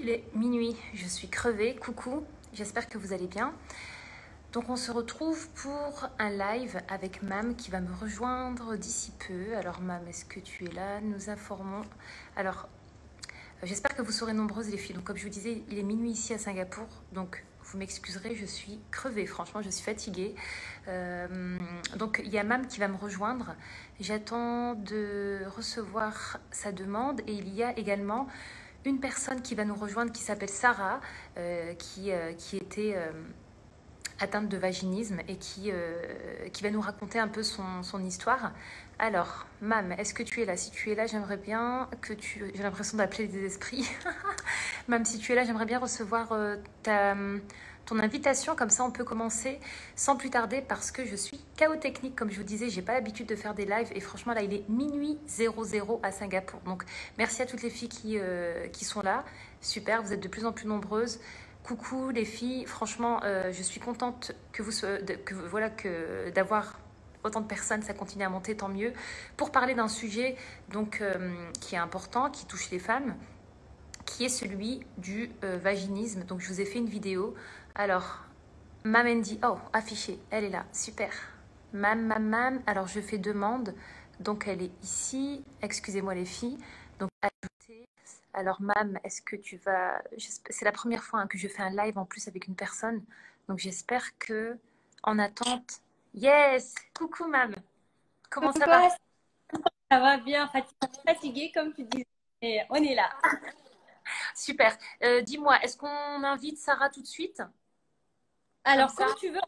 Il est minuit, je suis crevée, coucou, j'espère que vous allez bien. Donc on se retrouve pour un live avec Mam qui va me rejoindre d'ici peu. Alors Mam, est-ce que tu es là? Nous informons. Alors, j'espère que vous serez nombreuses les filles. Donc comme je vous disais, il est minuit ici à Singapour, donc vous m'excuserez, je suis crevée, franchement, je suis fatiguée. Donc il y a Mam qui va me rejoindre. J'attends de recevoir sa demande et il y a également une personne qui va nous rejoindre qui s'appelle Sarah, qui était atteinte de vaginisme et qui va nous raconter un peu son histoire. Alors, Mam, est-ce que tu es là? Si tu es là, j'aimerais bien que tu... J'ai l'impression d'appeler des esprits. Mam, si tu es là, j'aimerais bien recevoir ton invitation, comme ça on peut commencer sans plus tarder parce que je suis chaos technique, comme je vous disais, j'ai pas l'habitude de faire des lives et franchement là il est minuit 00 à Singapour. Donc merci à toutes les filles qui sont là, super, vous êtes de plus en plus nombreuses. Coucou les filles, franchement je suis contente d'avoir autant de personnes, ça continue à monter, tant mieux, pour parler d'un sujet donc qui est important, qui touche les femmes, qui est celui du vaginisme. Donc je vous ai fait une vidéo. Alors, Mamendi, oh, affichée, elle est là, super. Mam, alors je fais demande, donc elle est ici, excusez-moi les filles, donc ajouter. Alors Mam, est-ce que tu vas, c'est la première fois hein, que je fais un live en plus avec une personne, donc j'espère que, en attente, yes, coucou Mam, comment ça va? Quoi, ça va bien, fatiguée comme tu disais, et on est là. Super, dis-moi, est-ce qu'on invite Sarah tout de suite? Comme Alors, ça, comme tu veux,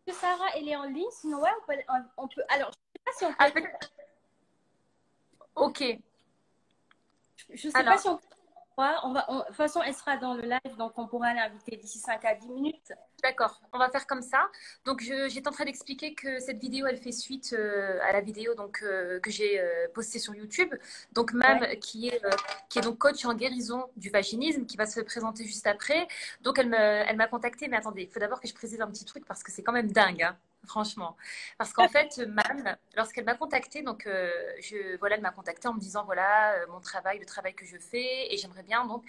que Sarah, elle est en ligne, sinon, ouais, on peut, alors, je sais pas si on peut, avec... Ok, je sais pas alors, si on peut, ouais, de toute façon, elle sera dans le live, donc on pourra l'inviter d'ici 5 à 10 minutes. d'accord, on va faire comme ça. Donc, j'étais en train d'expliquer que cette vidéo, elle fait suite à la vidéo donc, que j'ai postée sur YouTube. Donc, Mam, Ouais. qui est donc coach en guérison du vaginisme, qui va se présenter juste après. Donc, elle m'a contactée. Mais attendez, il faut d'abord que je précise un petit truc parce que c'est quand même dingue, hein, franchement. Parce qu'en fait, Mam, lorsqu'elle m'a contactée, donc, voilà, elle m'a contactée en me disant, voilà, mon travail, le travail que je fais, et j'aimerais bien donc,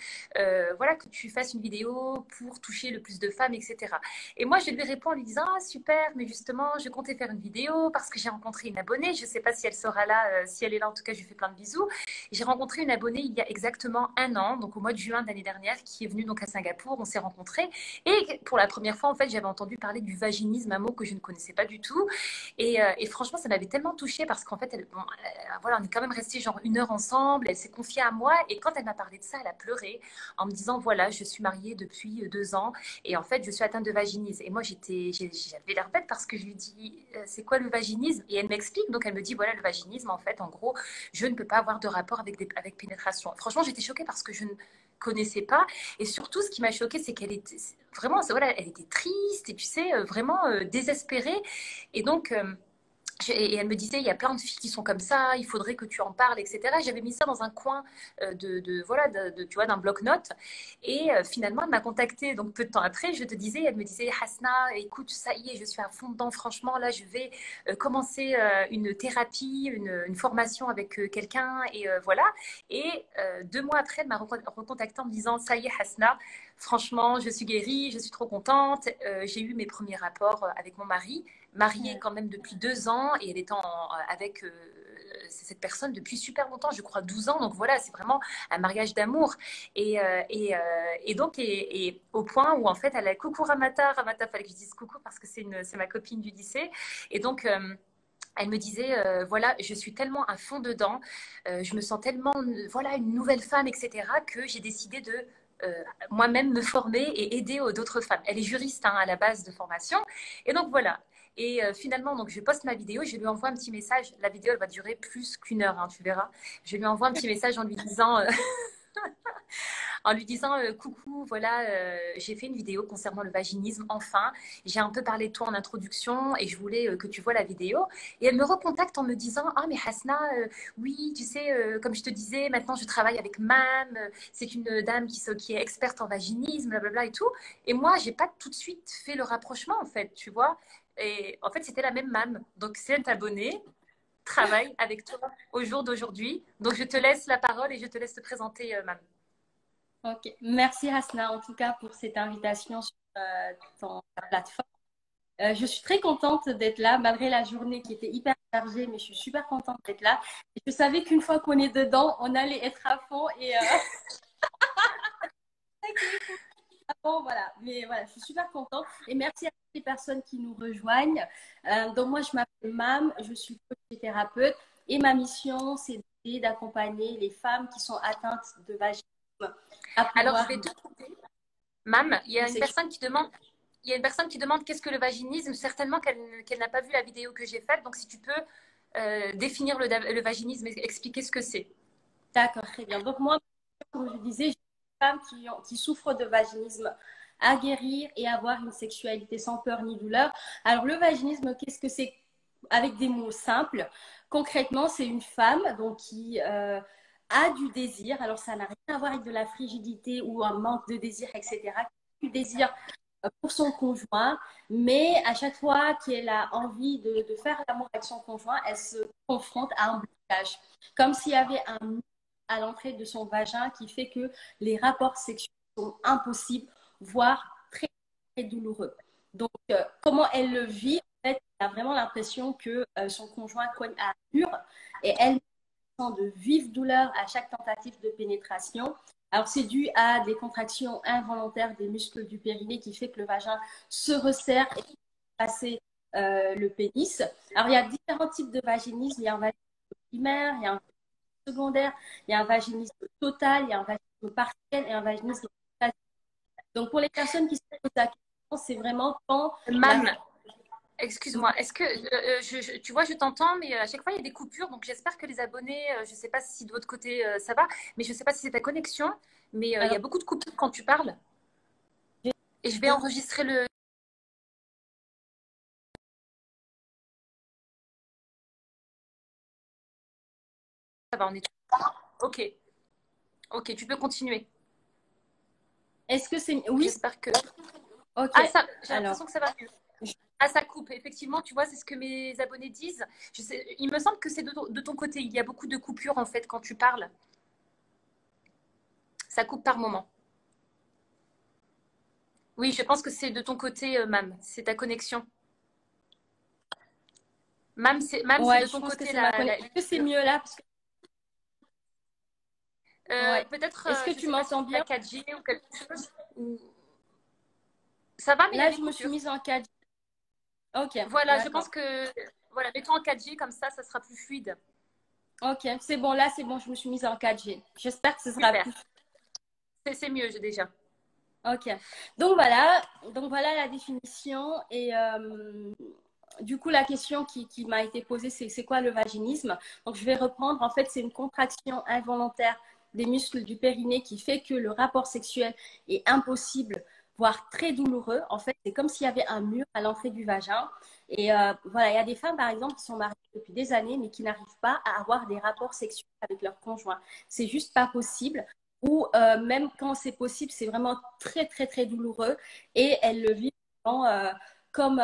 voilà, que tu fasses une vidéo pour toucher le plus de femmes, etc. Et moi, je lui réponds en lui disant, ah super, mais justement, je comptais faire une vidéo parce que j'ai rencontré une abonnée. Je ne sais pas si elle sera là, si elle est là, en tout cas, je lui fais plein de bisous. J'ai rencontré une abonnée il y a exactement un an, donc au mois de juin de l'année dernière, qui est venue donc à Singapour. On s'est rencontrés et pour la première fois, en fait, j'avais entendu parler du vaginisme, un mot que je ne connaissais pas du tout. Et franchement, ça m'avait tellement touchée parce qu'en fait, voilà, on est quand même resté genre 1 heure ensemble. Elle s'est confiée à moi et quand elle m'a parlé de ça, elle a pleuré en me disant, voilà, je suis mariée depuis 2 ans et en fait, je suis atteinte de vaginisme. Et moi, j'avais l'air bête parce que je lui dis, c'est quoi le vaginisme? Et elle m'explique, donc elle me dit, voilà, le vaginisme, en fait, en gros, je ne peux pas avoir de rapport avec pénétration. Franchement, j'étais choquée parce que je ne connaissais pas. Et surtout, ce qui m'a choquée, c'est qu'elle était vraiment, voilà, elle était triste et tu sais, vraiment désespérée. Et donc, et elle me disait, il y a plein de filles qui sont comme ça, il faudrait que tu en parles, etc. J'avais mis ça dans un coin voilà, tu vois, d'un bloc-notes. Et finalement, elle m'a contactée. Donc, peu de temps après, je te disais, elle me disait, Hasna, écoute, ça y est, je suis à fond dedans. Franchement, là, je vais commencer une thérapie, une formation avec quelqu'un. Et voilà. Et 2 mois après, elle m'a recontactée en me disant, ça y est, Hasna, franchement, je suis guérie, je suis trop contente. J'ai eu mes premiers rapports avec mon mari mariée Ouais. quand même depuis 2 ans et elle est avec cette personne depuis super longtemps, je crois 12 ans. Donc voilà, c'est vraiment un mariage d'amour. Et donc, et au point où en fait, elle a coucou Ramata, Ramata, fallait que je dise coucou parce que c'est ma copine du lycée. Et donc, elle me disait, voilà, je suis tellement à fond dedans, je me sens tellement, voilà, une nouvelle femme, etc., que j'ai décidé de moi-même me former et aider d'autres femmes. Elle est juriste hein, à la base de formation. Et donc voilà. Et finalement, donc, je poste ma vidéo, je lui envoie un petit message. La vidéo, elle va durer plus qu'1 heure, hein, tu verras. Je lui envoie un petit message en lui disant, coucou, voilà, j'ai fait une vidéo concernant le vaginisme, enfin, j'ai un peu parlé de toi en introduction et je voulais que tu vois la vidéo. Et elle me recontacte en me disant, ah mais Hasna, oui, tu sais, comme je te disais, maintenant je travaille avec Mam, c'est une dame qui est experte en vaginisme, blablabla et tout. Et moi, j'ai pas tout de suite fait le rapprochement en fait, tu vois. Et en fait, c'était la même Mam. Donc, c'est abonnée travaille avec toi au jour d'aujourd'hui. Donc, je te laisse la parole et je te laisse te présenter, Mam. Ok. Merci Hasna, en tout cas, pour cette invitation sur ta plateforme. Je suis très contente d'être là, malgré la journée qui était hyper chargée, mais je suis super contente d'être là. Et je savais qu'une fois qu'on est dedans, on allait être à fond et bon, voilà. Mais voilà, je suis super contente. Et merci à toutes les personnes qui nous rejoignent. Donc, moi, je m'appelle Mam, je suis coach et thérapeute. Et ma mission, c'est d'accompagner les femmes qui sont atteintes de vaginisme à Alors, je pouvoir vais te couper. Mam, il y a une sexuellement. personne qui demande, il y a une personne qui demande qu'est-ce que le vaginisme. Certainement qu'elle n'a pas vu la vidéo que j'ai faite. Donc, si tu peux définir le vaginisme et expliquer ce que c'est. D'accord, très bien. Donc, moi, comme je disais, j'ai des femmes qui souffrent de vaginisme à guérir et avoir une sexualité sans peur ni douleur. Alors, le vaginisme, qu'est-ce que c'est? Avec des mots simples. Concrètement, c'est une femme donc, qui a du désir. Alors, ça n'a rien à voir avec de la frigidité ou un manque de désir, etc. Du désir pour son conjoint, mais à chaque fois qu'elle a envie de faire l'amour avec son conjoint, elle se confronte à un blocage. Comme s'il y avait un mur à l'entrée de son vagin qui fait que les rapports sexuels sont impossibles, voire très, très douloureux. Donc, comment elle le vit? En fait, elle a vraiment l'impression que son conjoint cogne à un mur et elle sent de vives douleurs à chaque tentative de pénétration. Alors, c'est dû à des contractions involontaires des muscles du périnée qui fait que le vagin se resserre et passer le pénis. Alors, il y a différents types de vaginisme. Il y a un vaginisme primaire, il y a un secondaire, il y a un vaginisme total, il y a un vaginisme partiel et un vaginisme total. Donc, pour les personnes qui se posent la question, c'est vraiment quand la... Mam, excuse-moi, est-ce que tu vois, je t'entends, mais à chaque fois il y a des coupures, donc j'espère que les abonnés, je ne sais pas si de votre côté ça va, mais je ne sais pas si c'est ta connexion, mais il y Alors, a beaucoup de coupures quand tu parles, et je vais enregistrer le. Ça va, on est. Ok, ok, tu peux continuer. est-ce que c'est... Oui, J'espère que. ok. Ah ça, j'ai Alors, l'impression que ça va mieux. Ah, ça coupe. Effectivement, tu vois, c'est ce que mes abonnés disent. Il me semble que c'est de ton côté. Il y a beaucoup de coupures en fait quand tu parles. Ça coupe par moment. Oui, je pense que c'est de ton côté, Mam. C'est ta connexion. Mam, c'est ouais, de je ton pense que côté c'est ma la connexion. Est-ce que c'est coupure. mieux là? Parce que... Ouais. Peut-être, Est-ce que je ne tu sais pas si m'entends c'est la bien? 4G ou quelque chose. Ça va, mais il y a Là, des je me suis coupures. mise en 4G. Ok, Voilà, je pense d'accord. que voilà, mets-toi en 4G comme ça sera plus fluide. Ok, c'est bon, là, c'est bon, je me suis mise en 4G. J'espère que ce sera Super. plus. C'est mieux déjà. Ok. Donc voilà la définition. Et du coup, la question qui m'a été posée, c'est quoi le vaginisme? Donc, je vais reprendre. En fait, c'est une contraction involontaire des muscles du périnée qui fait que le rapport sexuel est impossible, voire très douloureux. En fait, c'est comme s'il y avait un mur à l'entrée du vagin. Et voilà, il y a des femmes, par exemple, qui sont mariées depuis des années, mais qui n'arrivent pas à avoir des rapports sexuels avec leur conjoint. C'est juste pas possible ou même quand c'est possible, c'est vraiment très, très, très douloureux et elles le vivent vraiment, comme...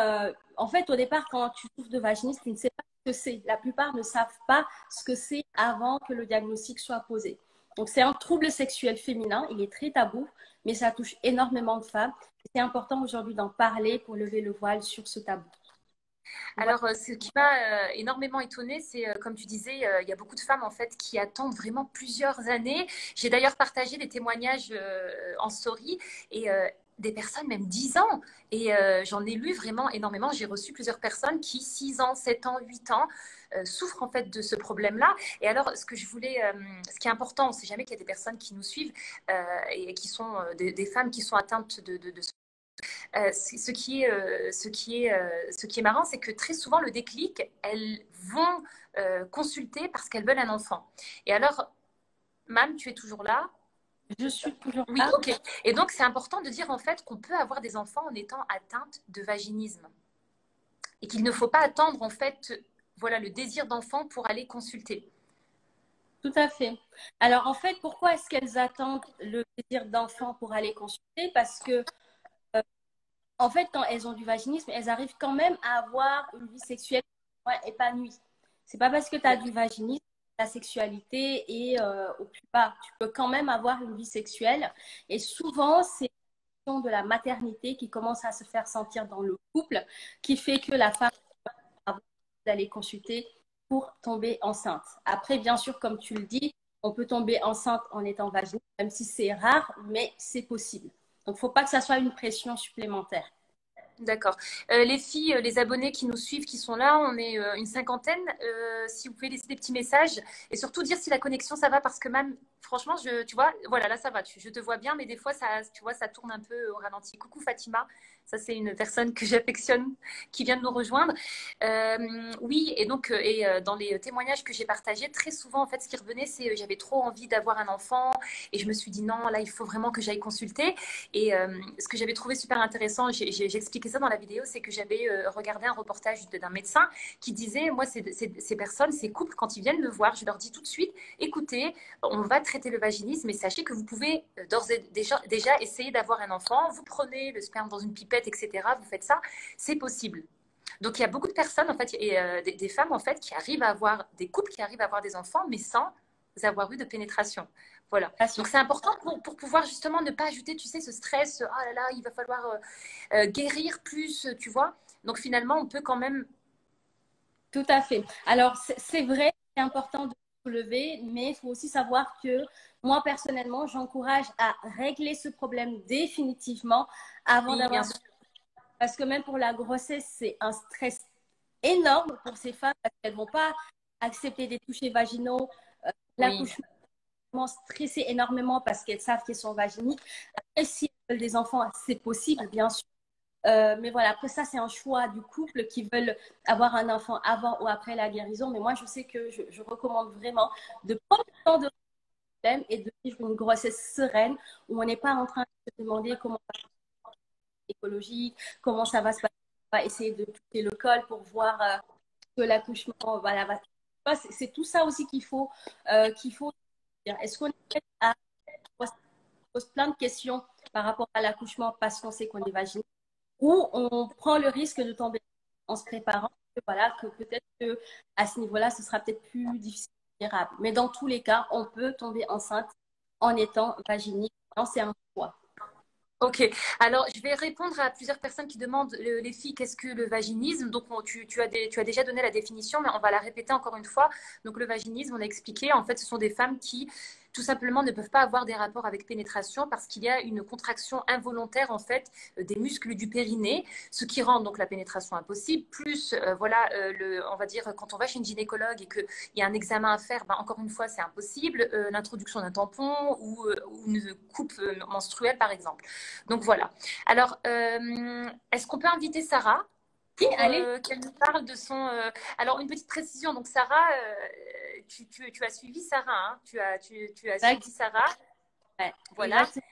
en fait, au départ, quand tu souffres de vaginisme, tu ne sais pas ce que c'est. La plupart ne savent pas ce que c'est avant que le diagnostic soit posé. Donc, c'est un trouble sexuel féminin. Il est très tabou, mais ça touche énormément de femmes. C'est important aujourd'hui d'en parler pour lever le voile sur ce tabou. Voilà. Alors, ce qui m'a énormément étonnée, c'est, comme tu disais, il y a beaucoup de femmes en fait qui attendent vraiment plusieurs années. J'ai d'ailleurs partagé des témoignages en story et des personnes même 10 ans. Et j'en ai lu vraiment énormément. J'ai reçu plusieurs personnes qui 6 ans, 7 ans, 8 ans souffrent en fait de ce problème-là. Et alors, ce qui est important, on ne sait jamais qu'il y a des personnes qui nous suivent et qui sont des femmes qui sont atteintes de ce qui est marrant, c'est que très souvent, le déclic, elles vont consulter parce qu'elles veulent un enfant. Et alors, Mam, tu es toujours là? Je suis toujours Oui, là. ok. Et donc, c'est important de dire en fait qu'on peut avoir des enfants en étant atteinte de vaginisme. Et qu'il ne faut pas attendre en fait voilà, le désir d'enfant pour aller consulter. Tout à fait. Alors, en fait, pourquoi est-ce qu'elles attendent le désir d'enfant pour aller consulter? Parce que en fait, quand elles ont du vaginisme, elles arrivent quand même à avoir une vie sexuelle épanouie. C'est pas parce que tu as du vaginisme la sexualité est au plus bas. Tu peux quand même avoir une vie sexuelle. Et souvent, c'est de la maternité qui commence à se faire sentir dans le couple, qui fait que la femme va d'aller consulter pour tomber enceinte. Après, bien sûr, comme tu le dis, on peut tomber enceinte en étant vaginale, même si c'est rare, mais c'est possible. Donc, il ne faut pas que ça soit une pression supplémentaire. D'accord. Les filles, les abonnés qui nous suivent, qui sont là, on est une cinquantaine. Si vous pouvez laisser des petits messages et surtout dire si la connexion ça va parce que même, franchement, tu vois, voilà, là ça va. Je te vois bien, mais des fois ça, tu vois, ça tourne un peu au ralenti. Coucou Fatima, ça c'est une personne que j'affectionne qui vient de nous rejoindre. Oui, et donc dans les témoignages que j'ai partagés, très souvent en fait, ce qui revenait, c'est j'avais trop envie d'avoir un enfant et je me suis dit non, là il faut vraiment que j'aille consulter. Et ce que j'avais trouvé super intéressant, j'ai expliqué ça dans la vidéo, c'est que j'avais regardé un reportage d'un médecin qui disait, moi, ces personnes, ces couples, quand ils viennent me voir, je leur dis tout de suite, écoutez, on va traiter le vaginisme et sachez que vous pouvez d'ores et déjà essayer d'avoir un enfant, vous prenez le sperme dans une pipette, etc., vous faites ça, c'est possible. Donc il y a beaucoup de personnes, en fait, et des femmes, en fait, qui arrivent à avoir, des couples qui arrivent à avoir des enfants, mais sans avoir eu de pénétration. Voilà. Donc c'est important pour pouvoir justement ne pas ajouter, tu sais, ce stress, ah là là, il va falloir guérir plus, tu vois. Donc finalement, on peut quand même... Tout à fait. Alors, c'est vrai, c'est important de soulever, mais il faut aussi savoir que moi, personnellement, j'encourage à régler ce problème définitivement avant Oui, bien d'avoir... sûr. Parce que même pour la grossesse, c'est un stress énorme pour ces femmes parce qu'elles ne vont pas accepter des touchés vaginaux. Oui. L'accouchement stresser énormément parce qu'elles savent qu'elles sont vaginiques. Après, si elles veulent des enfants, c'est possible, bien sûr. Mais voilà, après ça, c'est un choix du couple qui veulent avoir un enfant avant ou après la guérison. Mais moi, je sais que je recommande vraiment de prendre le temps de problème et de vivre une grossesse sereine où on n'est pas en train de se demander comment ça va être écologique, comment ça va se passer. On va essayer de toucher le col pour voir que l'accouchement, voilà, c'est tout ça aussi qu'il faut dire. Est-ce qu'on est prêt à pose plein de questions par rapport à l'accouchement parce qu'on sait qu'on est vaginal, ou on prend le risque de tomber en se préparant, que, voilà, que peut-être que à ce niveau-là, ce sera peut-être plus difficile gérable. Mais dans tous les cas, on peut tomber enceinte en étant vaginique. Non, c'est un choix. Ok, alors je vais répondre à plusieurs personnes qui demandent, les filles, qu'est-ce que le vaginisme? Donc tu as déjà donné la définition, mais on va la répéter encore une fois. Donc le vaginisme, on a expliqué, en fait, ce sont des femmes qui tout simplement ne peuvent pas avoir des rapports avec pénétration parce qu'il y a une contraction involontaire en fait des muscles du périnée, ce qui rend donc la pénétration impossible. Plus voilà, on va dire quand on va chez une gynécologue et qu'il y a un examen à faire, ben, encore une fois c'est impossible. L'introduction d'un tampon ou une coupe menstruelle par exemple. Donc voilà. Alors, est-ce qu'on peut inviter Sarah Oui, pour allez. qu'elle nous parle de son... Alors, une petite précision. Donc, Sarah, tu as suivi Sarah. Hein, tu as suivi Sarah. Ouais, Voilà. exactement.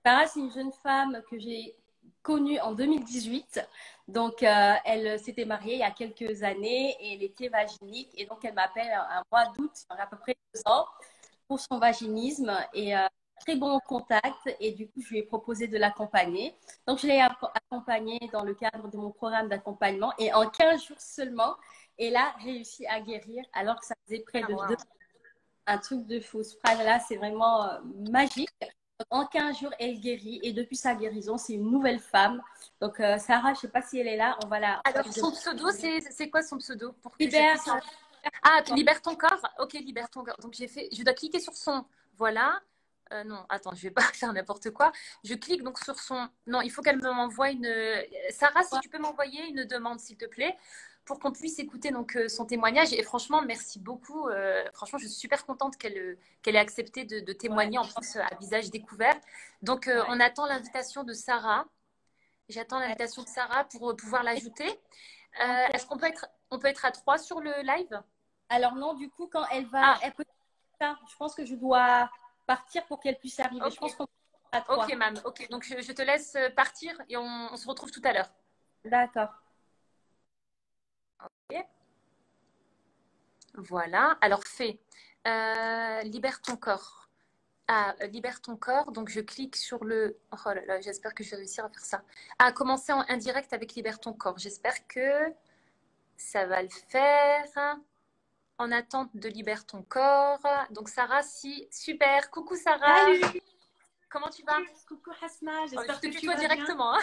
Sarah, c'est une jeune femme que j'ai connue en 2018. Donc, elle s'était mariée il y a quelques années et elle était vaginique. Et donc, elle m'appelle un mois d'août, à peu près 2 ans, pour son vaginisme. Et très bon contact. Et du coup, je lui ai proposé de l'accompagner. Donc, je l'ai accompagnée dans le cadre de mon programme d'accompagnement. Et en 15 jours seulement, elle a réussi à guérir alors que ça faisait près Ah, de wow. 2 ans. Un truc de fou. Ce phrase-là, c'est vraiment magique. En 15 jours, elle guérit et depuis sa guérison, c'est une nouvelle femme. Donc, Sarah, je ne sais pas si elle est là. Alors, son pseudo, c'est quoi son pseudo pour que je Libère. puisse... Ah, libère ton corps. Ok, libère ton corps. Donc, je dois cliquer sur son... Voilà. Non, attends, je vais pas faire n'importe quoi. Je clique donc sur son... Non, il faut qu'elle m'envoie une... Sarah, si tu peux m'envoyer une demande, s'il te plaît, pour qu'on puisse écouter donc son témoignage. Et franchement, merci beaucoup. Franchement, je suis super contente qu'elle ait accepté de témoigner en plus à visage découvert. Donc, on attend l'invitation de Sarah. J'attends l'invitation de Sarah pour pouvoir l'ajouter. Est-ce on peut être à 3 sur le live? Alors non, du coup, quand Ah, elle peut ça, je pense que je dois partir pour qu'elle puisse arriver. Je ok. pense qu'on peut à Ok, 3. mam. Ok, donc je te laisse partir et on se retrouve tout à l'heure. D'accord. Ok. Voilà. Alors, fais. Libère ton corps. Ah, libère ton corps. Donc, je clique sur le... Oh là là, j'espère que je vais réussir à faire ça. Ah, commencer en indirect avec libère ton corps. J'espère que ça va le faire. En attente de Libère ton corps. Donc Sarah, si super. Coucou Sarah. Salut, Comment tu vas? coucou Hasna, Je j'espère te que tu tutoie vas bien. directement, hein.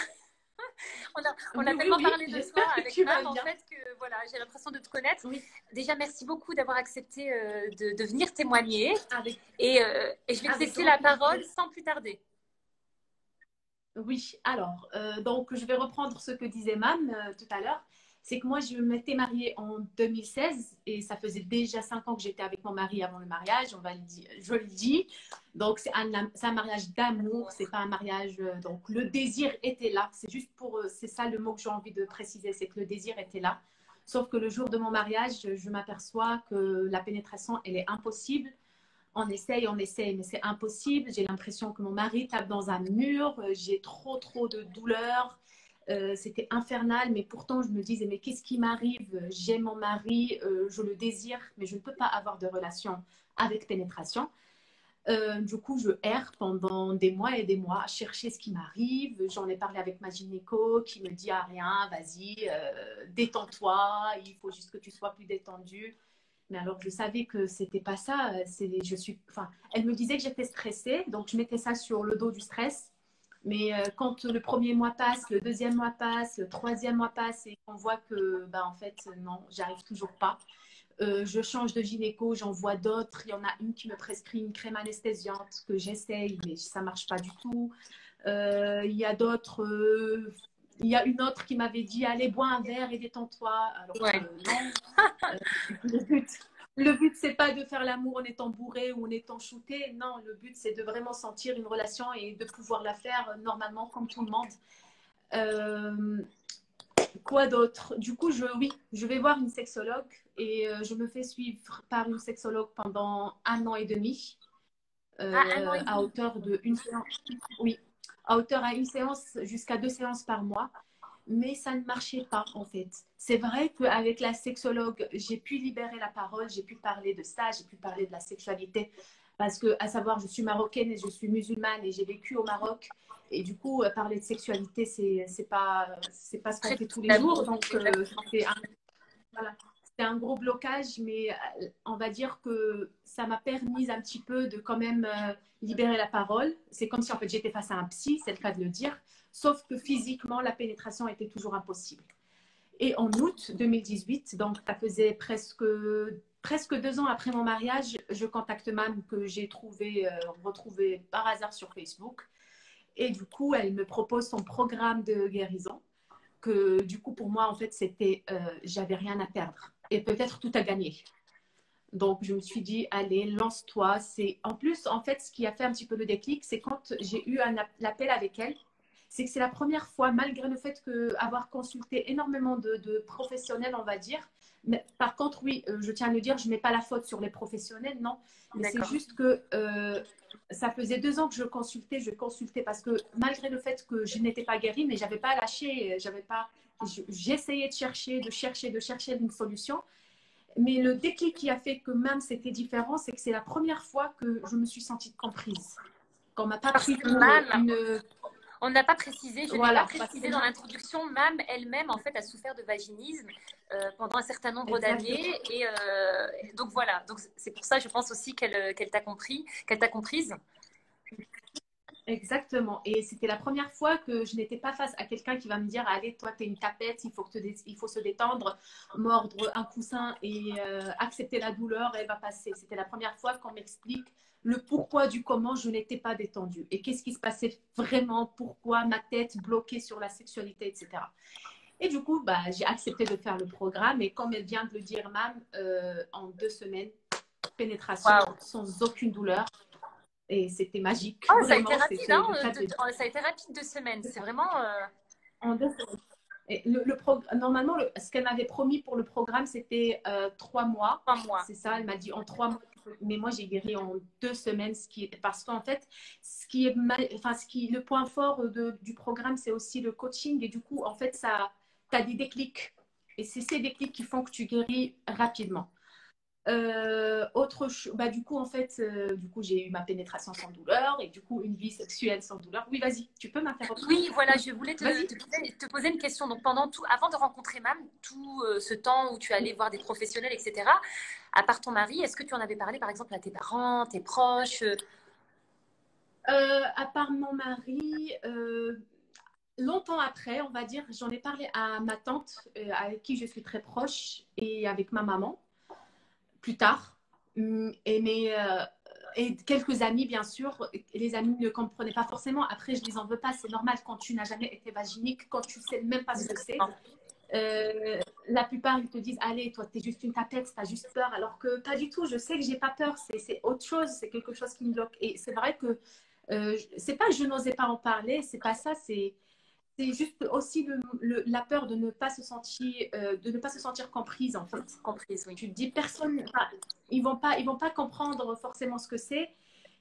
On a Oui, oui, tellement oui, parlé de toi j'espère que avec tu vas Mam en bien. fait que voilà, j'ai l'impression de te connaître. Oui, Déjà, merci beaucoup d'avoir accepté de venir témoigner avec, et je vais te avec laisser grand la plaisir. parole sans plus tarder. Oui, alors, donc je vais reprendre ce que disait Mam tout à l'heure. C'est que moi, je m'étais mariée en 2016 et ça faisait déjà 5 ans que j'étais avec mon mari avant le mariage, on va le dire, je le dis. Donc, c'est un mariage d'amour, c'est pas un mariage. Donc, le désir était là. C'est juste pour. C'est ça le mot que j'ai envie de préciser, c'est que le désir était là. Sauf que le jour de mon mariage, je m'aperçois que la pénétration, elle est impossible. On essaye, mais c'est impossible. J'ai l'impression que mon mari tape dans un mur. J'ai trop, trop de douleurs. C'était infernal, mais pourtant je me disais, mais qu'est-ce qui m'arrive? J'aime mon mari, je le désire, mais je ne peux pas avoir de relation avec pénétration. Du coup, je erre pendant des mois et des mois à chercher ce qui m'arrive. J'en ai parlé avec ma gynéco qui me dit, ah rien, vas-y, détends-toi, il faut juste que tu sois plus détendue. Mais alors, je savais que c'était pas ça. Enfin, elle me disait que j'étais stressée, donc je mettais ça sur le dos du stress. Mais quand le premier mois passe, le deuxième mois passe, le troisième mois passe et on voit que, bah, en fait, non, j'arrive toujours pas. Je change de gynéco, j'en vois d'autres. Il y en a une qui me prescrit une crème anesthésiante que j'essaye, mais ça marche pas du tout. Il y a d'autres. Il y a une autre qui m'avait dit allez, bois un verre et détends-toi. Alors que Ouais. non. Le but, le but, c'est pas de faire l'amour en étant bourré ou en étant shooté. Non, le but, c'est de vraiment sentir une relation et de pouvoir la faire normalement comme tout le monde. Euh, Quoi d'autre? Du coup, oui, je vais voir une sexologue et je me fais suivre par une sexologue pendant 1 an et demi Ah, un an et à demi. hauteur de une séance. Oui, à hauteur à une séance jusqu'à 2 séances par mois. Mais ça ne marchait pas en fait. C'est vrai qu'avec la sexologue, j'ai pu libérer la parole, j'ai pu parler de ça, j'ai pu parler de la sexualité. Parce que, à savoir, je suis marocaine et je suis musulmane et j'ai vécu au Maroc. Et du coup, parler de sexualité, c'est pas ce qu'on Très fait tous les tabou. jours. Donc, Exactement. voilà. C'était un gros blocage, mais on va dire que ça m'a permis un petit peu de quand même libérer la parole. C'est comme si en fait j'étais face à un psy, c'est le cas de le dire, sauf que physiquement, la pénétration était toujours impossible. Et en août 2018, donc ça faisait presque 2 ans après mon mariage, je contacte Mam que j'ai retrouvé par hasard sur Facebook. Et du coup, elle me propose son programme de guérison que du coup, pour moi, en fait, j'avais rien à perdre et peut-être tout à gagner. Donc, je me suis dit, allez, lance-toi. En plus, en fait, ce qui a fait un petit peu le déclic, c'est quand j'ai eu l'appel avec elle, c'est que c'est la première fois, malgré le fait avoir consulté énormément de professionnels, on va dire. Mais, par contre, oui, je tiens à le dire, je ne mets pas la faute sur les professionnels, non. Mais c'est juste que ça faisait 2 ans que je consultais parce que malgré le fait que je n'étais pas guérie, mais j'avais pas lâché, j'essayais de chercher une solution. Mais le déclic qui a fait que même c'était différent, c'est que c'est la première fois que je me suis sentie comprise. Qu'on m'a pas Parce pris que pour Mam, une. on n'a pas précisé, je n'ai pas Voilà, parce que précisé dans l'introduction, Mam elle-même en fait a souffert de vaginisme pendant un certain nombre exactement. d'années et donc voilà, donc c'est pour ça je pense aussi qu'elle t'a compris, qu'elle t'a comprise. Exactement. Et c'était la première fois que je n'étais pas face à quelqu'un qui va me dire, allez, toi, tu es une tapette, il faut se détendre, mordre un coussin et accepter la douleur, elle va passer. C'était la première fois qu'on m'explique le pourquoi du comment je n'étais pas détendue et qu'est-ce qui se passait vraiment, pourquoi ma tête bloquée sur la sexualité, etc. Et du coup, bah, j'ai accepté de faire le programme et comme elle vient de le dire, Mam, en 2 semaines, pénétration Waouh. sans aucune douleur. Et c'était magique, Oh, ça a été vraiment, rapide, c'était hein, le cas de ça a été rapide 2 semaines. C'est vraiment. en 2 semaines. Et normalement, ce qu'elle m'avait promis pour le programme, c'était 3 mois. 3 mois. C'est ça, elle m'a dit en 3 mois. Mais moi, j'ai guéri en 2 semaines, parce qu'en fait, ce qui est le point fort du programme, c'est aussi le coaching. Et du coup, en fait, tu as des déclics. Et c'est ces déclics qui font que tu guéris rapidement. Bah, du coup, en fait, du coup, j'ai eu ma pénétration sans douleur et du coup, une vie sexuelle sans douleur. Oui, vas-y, tu peux m'interrompre. Oui, voilà, je voulais Vas-y. te poser une question. Donc, pendant tout, avant de rencontrer Mam, tout ce temps où tu allais voir des professionnels, etc., à part ton mari, est-ce que tu en avais parlé, par exemple, à tes parents, tes proches? À part mon mari, longtemps après, on va dire, j'en ai parlé à ma tante, avec qui je suis très proche, et avec ma maman, plus tard. Et quelques amis, bien sûr. Les amis ne comprenaient pas forcément. Après, je les en veux pas. C'est normal quand tu n'as jamais été vaginique, quand tu sais même pas ce que c'est. La plupart, ils te disent, allez, toi, tu es juste une tapette, tu as juste peur. Alors que pas du tout. Je sais que j'ai pas peur. C'est autre chose. C'est quelque chose qui me bloque. Et c'est vrai que c'est pas que je n'osais pas en parler. C'est pas ça. C'est juste aussi la peur de ne pas se sentir comprise, en fait. Comprise, oui. Tu te dis, personne, enfin, ils vont pas comprendre forcément ce que c'est.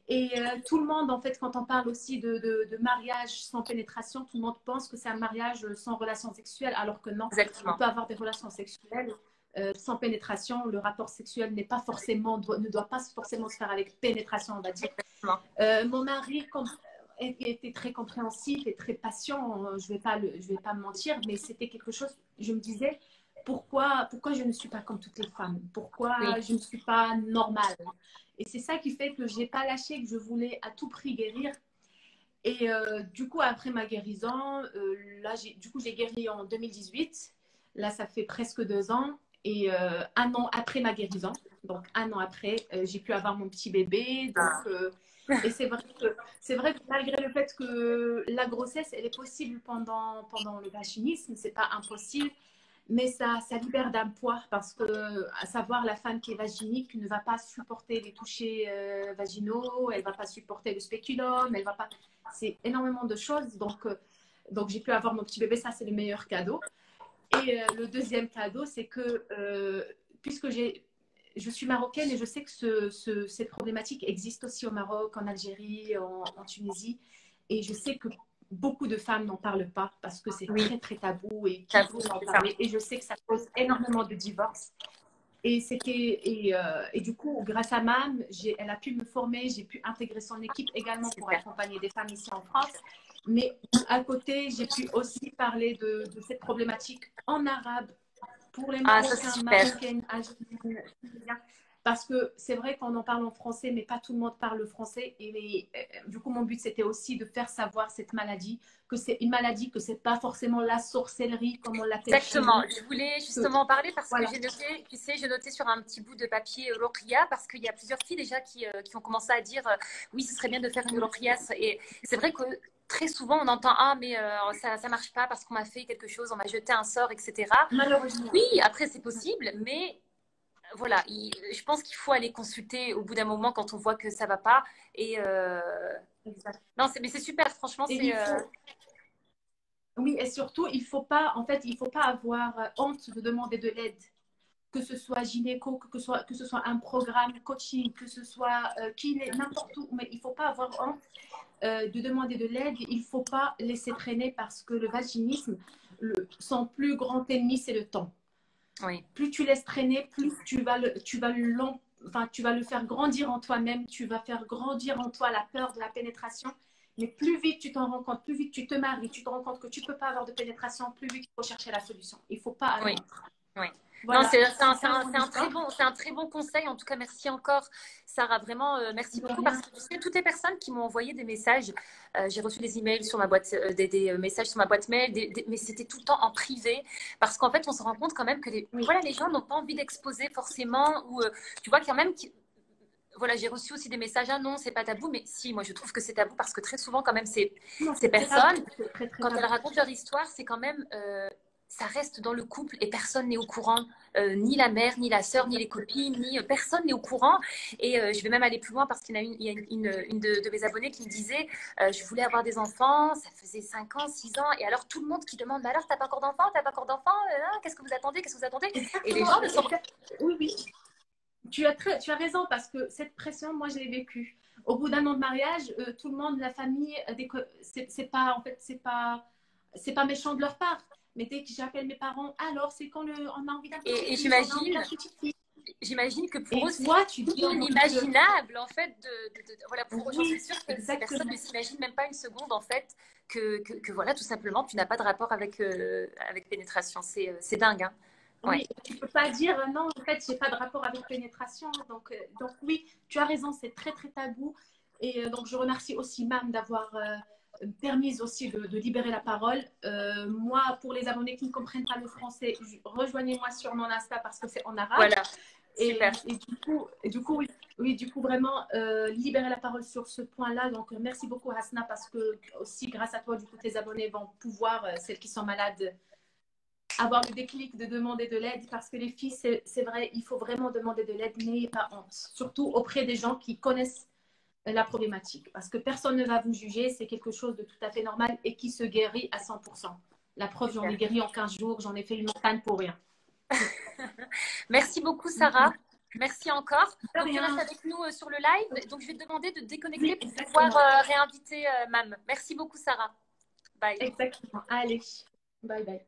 Et tout le monde, en fait, quand on parle aussi de mariage sans pénétration, tout le monde pense que c'est un mariage sans relation sexuelle, alors que non. Exactement. On peut avoir des relations sexuelles sans pénétration. Le rapport sexuel n'est pas forcément, ne doit pas forcément se faire avec pénétration, on va dire. Mon mari était très compréhensif et très patient. Je vais pas me mentir, mais c'était quelque chose. Je me disais, pourquoi je ne suis pas comme toutes les femmes? Pourquoi je ne suis pas normale? Et c'est ça qui fait que je n'ai pas lâché, que je voulais à tout prix guérir. Et du coup, après ma guérison, là, du coup, j'ai guéri en 2018. Là, ça fait presque 2 ans. Et un an après ma guérison, donc un an après, j'ai pu avoir mon petit bébé. Donc, et c'est vrai que malgré le fait que la grossesse, elle est possible pendant le vaginisme, c'est pas impossible. Mais ça libère d'un poids parce que, à savoir, la femme qui est vaginique ne va pas supporter les touchés vaginaux, elle va pas supporter le spéculum, elle va pas. C'est énormément de choses. Donc j'ai pu avoir mon petit bébé, ça c'est le meilleur cadeau. Et le deuxième cadeau, c'est que puisque je suis marocaine et je sais que cette problématique existe aussi au Maroc, en Algérie, en Tunisie. Et je sais que beaucoup de femmes n'en parlent pas parce que c'est très, très tabou et qu'il faut en parler. Et je sais que ça cause énormément de divorces. Et du coup, grâce à Mam, elle a pu me former, j'ai pu intégrer son équipe également pour accompagner des femmes ici en France. Mais à côté, j'ai pu aussi parler de cette problématique en arabe pour les Marocains, Marocaines, Algériennes, parce que c'est vrai qu'on en parle en français, mais pas tout le monde parle le français. Et du coup, mon but, c'était aussi de faire savoir cette maladie, que c'est une maladie, que c'est pas forcément la sorcellerie, comme on l'appelle. Exactement. Je voulais justement en parler parce que j'ai noté, tu sais, j'ai noté sur un petit bout de papier Roqia parce qu'il y a plusieurs filles déjà qui ont commencé à dire oui, ce serait bien de faire une Roqia. Et c'est vrai que très souvent, on entend ah, mais ça marche pas parce qu'on m'a fait quelque chose, on m'a jeté un sort, etc. Malheureusement. Oui, après, c'est possible, mais voilà, je pense qu'il faut aller consulter au bout d'un moment quand on voit que ça va pas. Et non, mais c'est super, franchement, c'est. Oui, et surtout, il faut pas, en fait, il faut pas avoir honte de demander de l'aide, que ce soit gynéco, que ce soit un programme coaching, que ce soit n'importe où, mais il faut pas avoir honte de demander de l'aide. Il faut pas laisser traîner parce que le vaginisme, son plus grand ennemi, c'est le temps. Oui. Plus tu laisses traîner, plus tu vas le faire grandir en toi-même, tu vas faire grandir en toi la peur de la pénétration. Mais plus vite tu t'en rends compte, plus vite tu te maries, tu te rends compte que tu ne peux pas avoir de pénétration, plus vite il faut chercher la solution. Il ne faut pas attendre. Oui. Voilà. Non, c'est un très bon conseil. En tout cas, merci encore, Sarah. Vraiment, merci beaucoup. Parce que tu sais, toutes les personnes qui m'ont envoyé des messages, j'ai reçu des emails sur ma boîte, des messages sur ma boîte mail, mais c'était tout le temps en privé. Parce qu'en fait, on se rend compte quand même que voilà, les gens n'ont pas envie d'exposer forcément. Ou tu vois qu'il y a même voilà, j'ai reçu aussi des messages, ah non, c'est pas tabou, mais si, moi je trouve que c'est tabou parce que très souvent, quand même, ces personnes, quand elles racontent leur histoire, c'est quand même, ça reste dans le couple et personne n'est au courant, ni la mère, ni la sœur, ni les copines, ni personne n'est au courant. Et je vais même aller plus loin parce qu'il y a une de mes abonnées qui me disait, je voulais avoir des enfants, ça faisait 5 ans, 6 ans, et alors tout le monde qui demande, mais alors t'as pas encore d'enfants, qu'est-ce que vous attendez, qu'est-ce que vous attendez? Et les gens ne sont pas. Oui, oui. Tu as raison parce que cette pression, moi, je l'ai vécue. Au bout d'un an de mariage, tout le monde, la famille, c'est pas, en fait, c'est pas méchant de leur part. Mais dès que j'appelle mes parents, alors c'est quand on a envie d'un petit Et fils, on a envie d'un j'imagine. petit fils. j'imagine que pour Et eux, c'est toi, tu dis inimaginable, en fait, voilà, pour eux, j'en suis oui, sûre que ces exactement. personnes ne s'imaginent même pas une seconde, en fait, que voilà, tout simplement, tu n'as pas de rapport avec pénétration. C'est dingue, hein. Ouais. Oui, tu peux pas dire non, en fait, j'ai pas de rapport avec pénétration. Donc oui, tu as raison, c'est très très tabou. Et donc je remercie aussi Mam d'avoir permis aussi de libérer la parole. Moi, pour les abonnés qui ne comprennent pas le français, rejoignez-moi sur mon Insta parce que c'est en arabe. Voilà, super. Et du coup, oui, oui, du coup, vraiment, libérer la parole sur ce point-là. Donc, merci beaucoup, Hasna, parce que aussi, grâce à toi, du coup, tes abonnés vont pouvoir, celles qui sont malades, avoir le déclic de demander de l'aide. Parce que les filles, c'est vrai, il faut vraiment demander de l'aide, n'ayez pas honte. Surtout auprès des gens qui connaissent la problématique. Parce que personne ne va vous juger, c'est quelque chose de tout à fait normal et qui se guérit à 100%. La preuve, j'en ai guéri en 15 jours, j'en ai fait une montagne pour rien. Merci beaucoup, Sarah. Merci encore. De Donc, tu rien. restes avec nous sur le live. Donc, je vais te demander de déconnecter Oui, pour exactement. pouvoir réinviter Mam. Merci beaucoup, Sarah. Bye. Exactement. Allez, bye bye.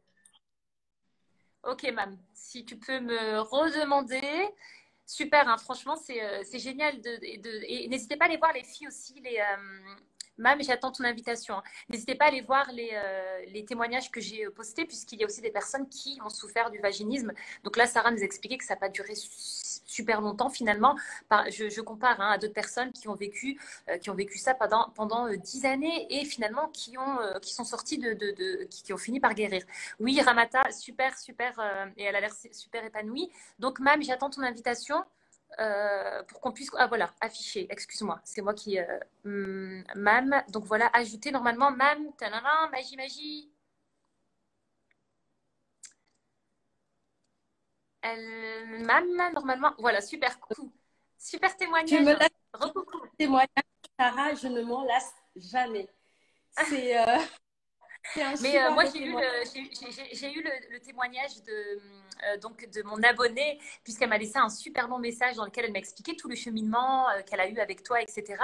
Ok, Mam. Si tu peux me redemander. Super, hein, franchement, c'est génial. Et n'hésitez pas à aller voir les filles aussi. Mam, j'attends ton invitation, hein. N'hésitez pas à aller voir les témoignages que j'ai postés, puisqu'il y a aussi des personnes qui ont souffert du vaginisme. Donc là, Sarah nous a expliqué que ça n'a pas duré super longtemps finalement. Je compare, hein, à d'autres personnes qui ont vécu ça pendant 10 années et finalement qui sont sorties qui ont fini par guérir. Oui, Ramata, super, super, et elle a l'air super épanouie. Donc, Mam, j'attends ton invitation pour qu'on puisse. Ah, voilà, afficher. Excuse-moi, c'est moi qui. Mam, donc voilà, ajouter normalement Mam, tanana, magie, magie. Mam, normalement. Voilà, super, coucou. Super Tu témoignage. me laisses Recoucou. témoignage, Sarah, je ne m'en lasse jamais. C'est un Mais super moi, beau témoignage. j'ai eu le témoignage donc de mon abonnée, puisqu'elle m'a laissé un super long message dans lequel elle m'a expliqué tout le cheminement qu'elle a eu avec toi, etc.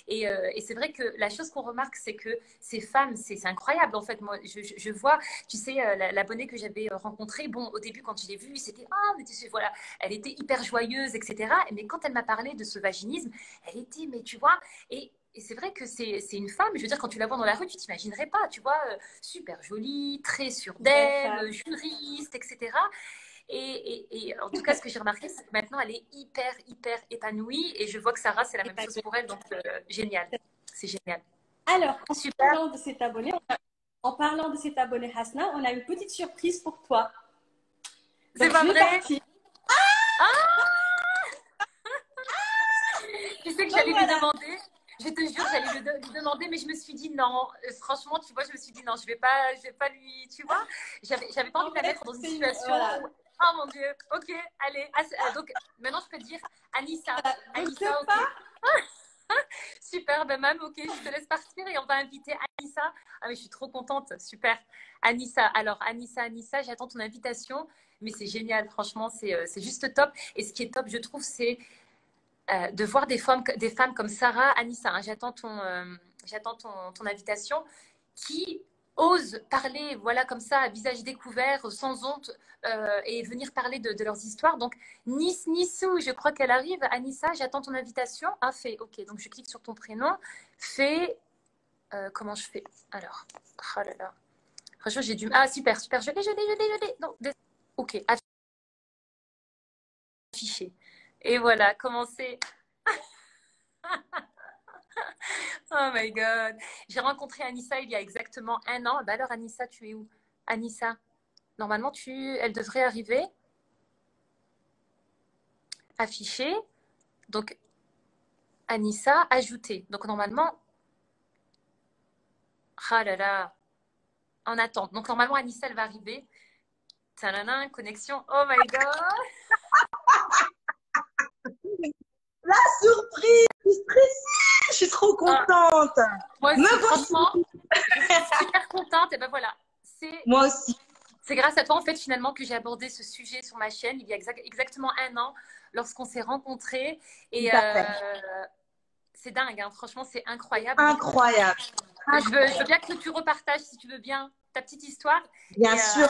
Et c'est vrai que la chose qu'on remarque, c'est que ces femmes, c'est incroyable. En fait, moi, je vois, tu sais, l'abonnée que j'avais rencontrée, bon, au début, quand je l'ai vue, c'était, ah, mais tu sais, voilà, elle était hyper joyeuse, etc. Mais quand elle m'a parlé de ce vaginisme, elle était, mais tu vois, et c'est vrai que c'est une femme, je veux dire, quand tu la vois dans la rue, tu t'imaginerais pas, tu vois, super jolie, très sûre Belle d'elle, femme. juriste, etc. Et en tout cas, ce que j'ai remarqué, c'est que maintenant, elle est hyper, hyper épanouie. Et je vois que Sarah, c'est la même chose pour elle. Donc, génial. C'est génial. Alors, Super. en parlant de cet abonné Hasna, on a une petite surprise pour toi. C'est Donc, pas je vais vrai. partir. Tu sais que Donc, j'allais lui voilà. demander. Je te jure, j'allais lui demander, mais je me suis dit non. Franchement, tu vois, je me suis dit non, je vais pas lui. Tu vois, j'avais pas envie En de la fait, mettre dans une situation voilà. où. Oh mon Dieu. Ok, allez. Donc maintenant, je peux te dire Anissa. Donc, Anissa, c'est ok. pas. Super, ben même, ok, je te laisse partir et on va inviter Anissa. Ah, mais je suis trop contente, super. Anissa, alors Anissa, j'attends ton invitation, mais c'est génial, franchement, c'est juste top. Et ce qui est top, je trouve, c'est de voir des femmes comme Sarah, Anissa, hein, j'attends ton invitation, qui osent parler, voilà, comme ça, à visage découvert, sans honte, et venir parler de leurs histoires. Donc, Nissou, je crois qu'elle arrive. Anissa, j'attends ton invitation. Ah, fait, ok, donc je clique sur ton prénom. Fait, comment je fais? Alors, oh là là. Franchement, j'ai dû. Ah, super, super, je l'ai. Non, ok, affiché. Et voilà, commencer. Oh my God. J'ai rencontré Anissa il y a exactement 1 an. Bah alors, Anissa, tu es où? Anissa, normalement, elle devrait arriver. Afficher. Donc, Anissa, ajouter. Donc, normalement, ah là là, en attente. Donc, normalement, Anissa, elle va arriver. Tadadam, connexion. Oh my God. La surprise, je suis stressée, je suis trop contente. Moi aussi, Me voici. franchement, je suis super contente. Et ben voilà, Moi aussi. c'est grâce à toi, en fait, finalement, que j'ai abordé ce sujet sur ma chaîne il y a exactement 1 an, lorsqu'on s'est rencontrés. Et Tout à fait. c'est dingue, hein. Franchement, c'est incroyable. Incroyable. Je veux bien que tu repartages, si tu veux bien, ta petite histoire. Bien sûr.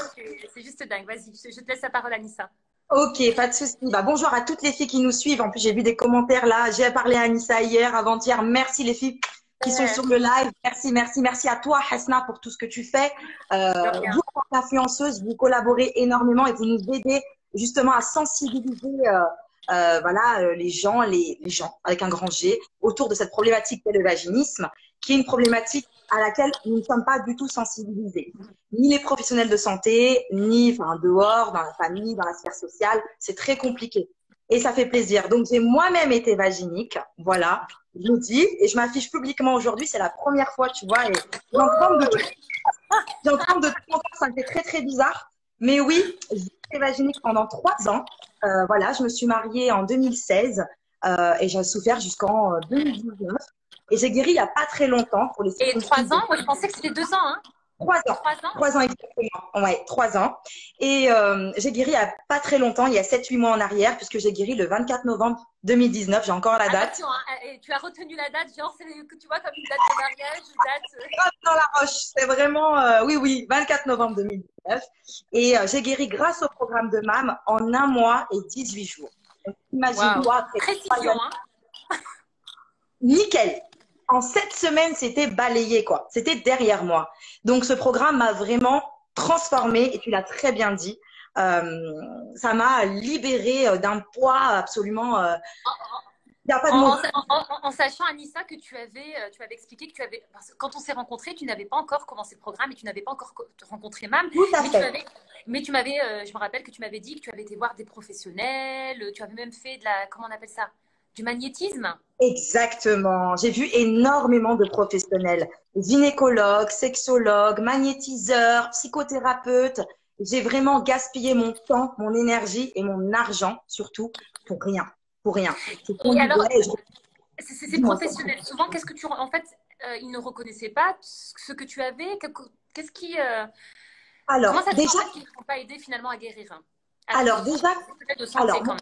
C'est juste dingue. Vas-y, je te laisse la parole, Anissa. Ok, pas de souci. Bah, bonjour à toutes les filles qui nous suivent. En plus, j'ai vu des commentaires là. J'ai parlé à Anissa hier, avant-hier. Merci les filles qui sont sur le live. Merci, merci, merci à toi, Hasna, pour tout ce que tu fais. De Vous, rien. en tant qu'influenceuse, vous collaborez énormément et vous nous aidez justement à sensibiliser les gens, les gens avec un grand G autour de cette problématique qu'est le vaginisme, qui est une problématique à laquelle nous ne sommes pas du tout sensibilisés. Ni les professionnels de santé, ni enfin, dehors, dans la famille, dans la sphère sociale. C'est très compliqué. Et ça fait plaisir. Donc, j'ai moi-même été vaginique. Voilà. Je le dis et je m'affiche publiquement aujourd'hui. C'est la première fois, tu vois. Et j'en tremble de temps en temps. Ça me fait très, très bizarre. Mais oui, j'ai été vaginique pendant 3 ans. Voilà, je me suis mariée en 2016 et j'ai souffert jusqu'en 2019. Et j'ai guéri il n'y a pas très longtemps pour les Et 3 circonstances. ans, moi je pensais que c'était 2 ans, hein. 3 ans. 3 ans? 3 ans exactement. Ouais, 3 ans. Et j'ai guéri il n'y a pas très longtemps, il y a 7-8 mois en arrière, puisque j'ai guéri le 24 novembre 2019. J'ai encore la date. Attention, hein, et tu as retenu la date, genre, tu vois, comme une date de mariage, une date. Grave dans la roche. C'est vraiment, oui, oui, 24 novembre 2019. Et j'ai guéri grâce au programme de MAM en 1 mois et 18 jours. Donc, imagine-toi, après Précision, 3 ans, hein. nickel. En 7 semaines, c'était balayé, quoi. C'était derrière moi. Donc, ce programme m'a vraiment transformée, et tu l'as très bien dit. Ça m'a libérée d'un poids absolument. Il n'y a pas de En, mots. en sachant, Anissa, que tu avais expliqué que tu avais, parce que quand on s'est rencontrés, tu n'avais pas encore commencé le programme et tu n'avais pas encore rencontré Mam, Tout à mais fait. tu m'avais, je me rappelle que tu m'avais dit que tu avais été voir des professionnels, tu avais même fait de la, comment on appelle ça, du magnétisme. Exactement. J'ai vu énormément de professionnels, gynécologues, sexologues, magnétiseurs, psychothérapeutes. J'ai vraiment gaspillé mon temps, mon énergie et mon argent, surtout, pour rien. Pour rien. C'est ce qu'on Et alors, disait. ces Dis-moi ça. professionnels, souvent, qu'est-ce que tu, en fait, ils ne reconnaissaient pas ce que tu avais, qu'est-ce qui, comment Alors, ça se fait en déjà, fait qu'ils ne t'ont pas aidé finalement à guérir, hein, à alors, cause déjà, des problèmes de santé alors, quand même.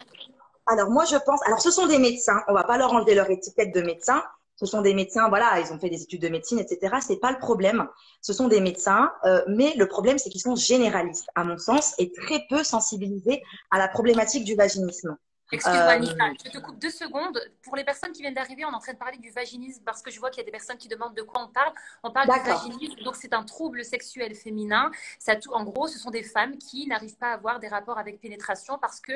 Alors, moi, je pense, alors, ce sont des médecins. On va pas leur enlever leur étiquette de médecin. Ce sont des médecins, voilà, ils ont fait des études de médecine, etc. C'est pas le problème. Ce sont des médecins, mais le problème, c'est qu'ils sont généralistes, à mon sens, et très peu sensibilisés à la problématique du vaginisme. Excuse-moi, Euh, Anissa, je te coupe 2 secondes. Pour les personnes qui viennent d'arriver, on est en train de parler du vaginisme parce que je vois qu'il y a des personnes qui demandent de quoi on parle. On parle du d'accord. vaginisme, donc c'est un trouble sexuel féminin. Ça, en gros, ce sont des femmes qui n'arrivent pas à avoir des rapports avec pénétration parce que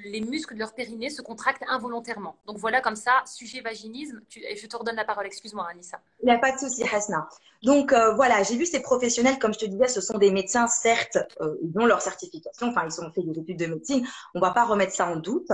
les muscles de leur périnée se contractent involontairement. Donc voilà, comme ça, sujet vaginisme. Et je te redonne la parole. Excuse-moi, Anissa. Il n'y a pas de souci, Hasna. Donc, voilà, j'ai vu ces professionnels, comme je te disais, ce sont des médecins, certes, ils ont leur certification, enfin, ils ont fait des études de médecine. On va pas remettre ça en doute.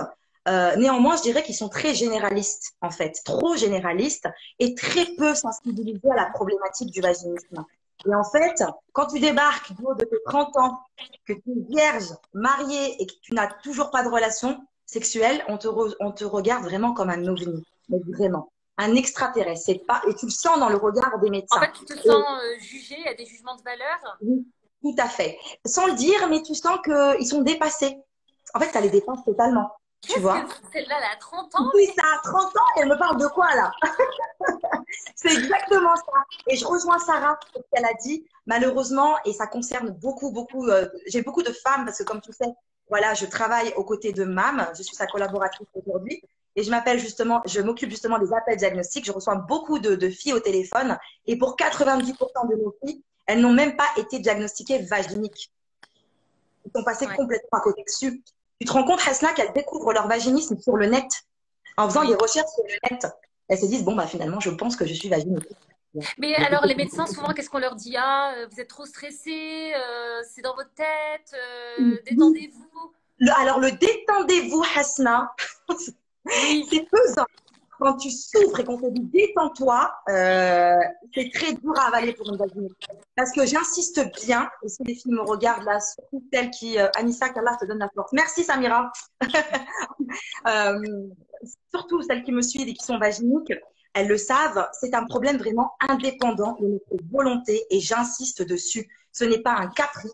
Néanmoins, je dirais qu'ils sont très généralistes, en fait, trop généralistes et très peu sensibilisés à la problématique du vaginisme. Et en fait, quand tu débarques du haut de tes 30 ans, que tu es vierge, mariée et que tu n'as toujours pas de relation sexuelle, on te regarde vraiment comme un ovni, mais vraiment, un extraterrestre. C'est pas, et tu le sens dans le regard des En médecins. fait, tu te Et sens jugé, il y a des jugements de valeur. oui, tout à fait. Sans le dire, mais tu sens qu'ils sont dépassés. En fait, ça les dépasse totalement, tu Qu'est-ce vois. que celle-là, elle a 30 ans, Oui, mais ça a 30 ans, elle me parle de quoi là? C'est exactement ça. Et je rejoins Sarah sur ce qu'elle a dit. Malheureusement, et ça concerne beaucoup, beaucoup, j'ai beaucoup de femmes parce que comme tu sais, voilà, je travaille aux côtés de MAM, je suis sa collaboratrice aujourd'hui. Et je m'occupe justement des appels diagnostiques. Je reçois beaucoup de filles au téléphone. Et pour 90% de nos filles, elles n'ont même pas été diagnostiquées vaginiques. Ils sont passés ouais. complètement à côté dessus. Tu te rends compte, Hasna, qu'elles découvrent leur vaginisme sur le net, en faisant Oui. des recherches sur le net. Elles se disent, bon, bah, finalement, je pense que je suis vaginique. Mais alors, les médecins, souvent, qu'est-ce qu'on leur dit? Ah, vous êtes trop stressé, c'est dans votre tête, détendez-vous. Alors, le détendez-vous, Hasna, Oui. c'est pesant. Quand tu souffres et qu'on te dit détends-toi, c'est très dur à avaler pour une vaginite. Parce que j'insiste bien, et si les filles me regardent là, surtout celles qui, Anissa, qu'Allah te donne la force. Merci Samira. euh, Surtout celles qui me suivent et qui sont vaginiques, elles le savent, c'est un problème vraiment indépendant de notre volonté et j'insiste dessus. Ce n'est pas un caprice,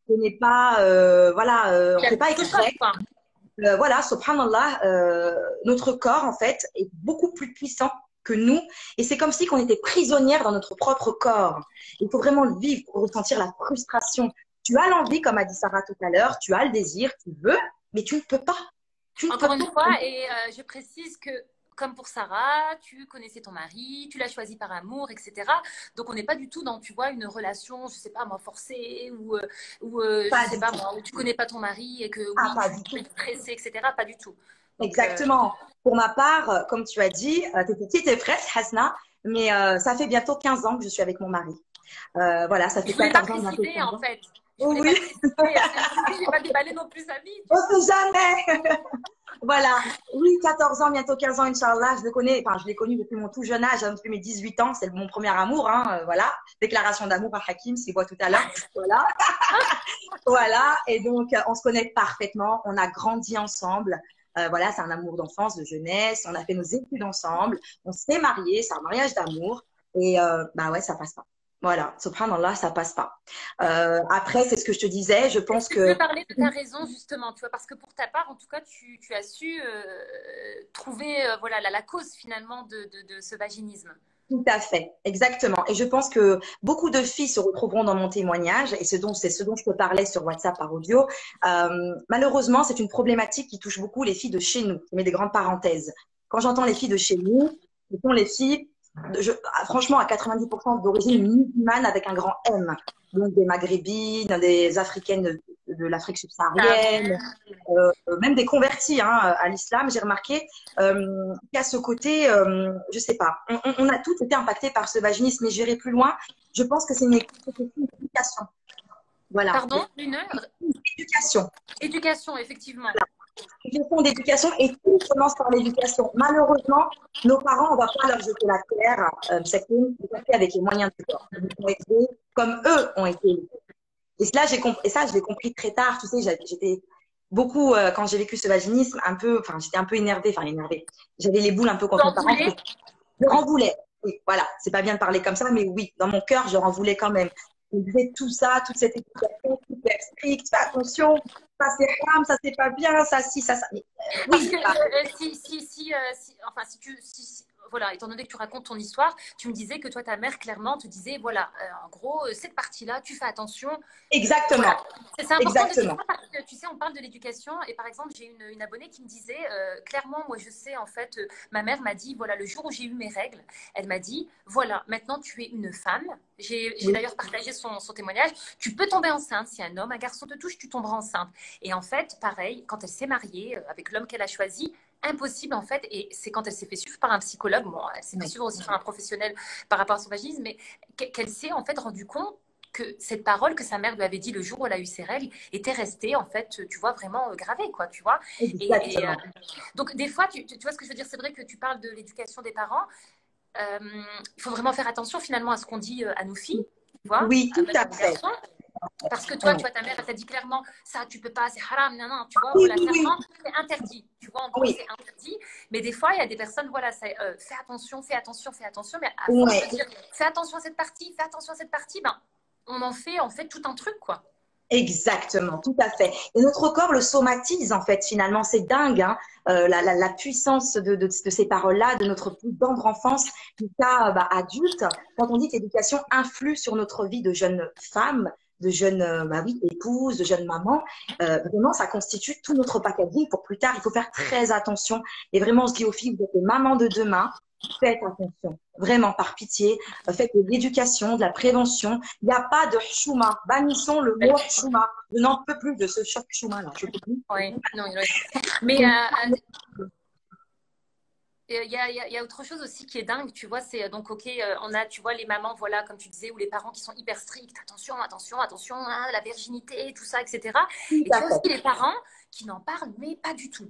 ce n'est pas, on ne fait pas Quelque chose, exprès. quoi. Voilà, subhanallah, notre corps, en fait, est beaucoup plus puissant que nous. Et c'est comme si on était prisonnière dans notre propre corps. Il faut vraiment le vivre pour ressentir la frustration. Tu as l'envie, comme a dit Sarah tout à l'heure, tu as le désir, tu veux, Mais tu ne peux pas. Tu ne Encore peux une pas. fois, et je précise que, comme pour Sarah, tu connaissais ton mari, tu l'as choisi par amour, etc. Donc, on n'est pas du tout dans, tu vois, une relation, je sais pas moi, forcée, ou je Pas sais du pas tout. moi, où tu connais pas ton mari et que Ah, oui, pas du tu es tout. stressée, etc. Pas du tout. Donc, Exactement. Pour ma part, comme tu as dit, tu étais petite et fraîche, Hasna, mais ça fait bientôt 15 ans que je suis avec mon mari. Voilà, ça je fait voulais pas 14 ans, bientôt préciser 15 en ans. fait. Je Oh voulais pas oui, le préciser parce que je me suis dit, je vais pas déballer non plus sa vie, on tu vois. sait jamais. Voilà. Oui, 14 ans, bientôt 15 ans, Inch'Allah. Je le connais, enfin, je l'ai connu depuis mon tout jeune âge, hein, depuis mes 18 ans. C'est mon premier amour, hein, voilà. Déclaration d'amour à Hakim, s'il voit tout à l'heure. Voilà. Voilà. Et donc, on se connaît parfaitement. On a grandi ensemble. Voilà, c'est un amour d'enfance, de jeunesse. On a fait nos études ensemble. On s'est mariés. C'est un mariage d'amour. Et, bah ouais, ça passe pas. Voilà. Subhanallah, ça passe pas. Après, c'est ce que je te disais. Je Est-ce pense que tu que veux parler de ta raison justement, tu vois, parce que pour ta part, en tout cas, tu as su trouver voilà, la cause finalement de ce vaginisme. tout à fait, exactement. Et je pense que beaucoup de filles se retrouveront dans mon témoignage et c'est ce dont je te parlais sur WhatsApp par audio. Malheureusement, c'est une problématique qui touche beaucoup les filles de chez nous. Je mets des grandes parenthèses. Quand j'entends les filles de chez nous, ce sont les filles, franchement, à 90% d'origine musulmane avec un grand M. Donc des maghrébines, des africaines de l'Afrique Ah bon? subsaharienne, même des convertis hein, à l'islam, j'ai remarqué qu'à ce côté, je sais pas, on a tous été impactés par ce vaginisme, mais j'irai plus loin. Je pense que c'est une éducation. Voilà, Pardon, une éducation. éducation, effectivement. Une question d'éducation et tout commence par l'éducation. Malheureusement, nos parents, on va pas leur jeter la pierre, c'est fait avec les moyens du corps. Ils ont été comme eux ont été élevés. Et cela, et ça, je l'ai compris très tard. Tu sais, j'étais beaucoup, quand j'ai vécu ce vaginisme, un peu, enfin, j'étais un peu énervée, enfin, énervée. J'avais les boules un peu contre mes parents. Chamboulé? Je leur en Oui. voulais. Oui, voilà. C'est pas bien de parler comme ça, mais oui, dans mon cœur, je leur en voulais quand même. Ils disaient tout ça, toute cette éducation, super stricte, fais attention, ça c'est haram, ça c'est pas bien, ça si, ça. Mais, Parce oui, que bah, enfin, voilà, étant donné que tu racontes ton histoire, tu me disais que toi, ta mère, clairement, te disait, voilà, en gros, cette partie-là, tu fais attention. exactement, Voilà. C'est important de dire exactement. ça parce que, tu sais, on parle de l'éducation et par exemple, j'ai une abonnée qui me disait, clairement, moi, je sais, en fait, ma mère m'a dit, voilà, le jour où j'ai eu mes règles, elle m'a dit, voilà, maintenant, tu es une femme. J'ai Oui, d'ailleurs partagé son témoignage. Tu peux tomber enceinte. Si un homme, un garçon te touche, tu tomberas enceinte. Et en fait, pareil, quand elle s'est mariée avec l'homme qu'elle a choisi, impossible en fait, et c'est quand elle s'est fait suivre par un psychologue, bon, elle s'est fait oui, suivre aussi par un professionnel par rapport à son vaginisme, mais qu'elle s'est en fait rendu compte que cette parole que sa mère lui avait dit le jour où elle a eu ses règles était restée en fait, tu vois, vraiment gravée, quoi, tu vois. Et exactement. donc des fois, tu vois ce que je veux dire, c'est vrai que tu parles de l'éducation des parents. Euh, il faut vraiment faire attention finalement à ce qu'on dit à nos filles, tu vois, Oui, à tout même à aux fait. garçons. Parce que toi, Oui, tu vois, ta mère, elle t'a dit clairement, ça, tu peux pas, c'est haram, non, non, tu vois, oui, voilà, oui, clairement, c'est interdit. Tu vois, en gros, oui, c'est interdit. Mais des fois, il y a des personnes, voilà, fais attention, fais attention, fais attention. Mais à force de oui. dire, fais attention à cette partie, fais attention à cette partie, ben, on en fait tout un truc, quoi. Exactement, tout à fait. Et notre corps le somatise en fait finalement, c'est dingue, hein, la puissance de ces paroles-là, de notre plus tendre enfance jusqu'à bah, adulte. Quand on dit que l'éducation influe sur notre vie de jeune femme, de jeune bah oui, épouse, de jeune maman, vraiment ça constitue tout notre packaging pour plus tard. Il faut faire très attention. Et vraiment, je dis aux filles, vous êtes les mamans de demain. Faites attention, vraiment par pitié, faites de l'éducation, de la prévention. Il n'y a pas de chouma. Bannissons le mot chouma. Je n'en peux plus de ce choc chouma là. Je peux plus. Oui, non, oui. Mais il y a autre chose aussi qui est dingue, tu vois, c'est donc, ok, on a, tu vois, les mamans, voilà, comme tu disais, ou les parents qui sont hyper stricts, attention, attention, attention, hein, la virginité, tout ça, etc. Tout Et à tu as aussi fait. les parents qui n'en parlent, mais pas du tout.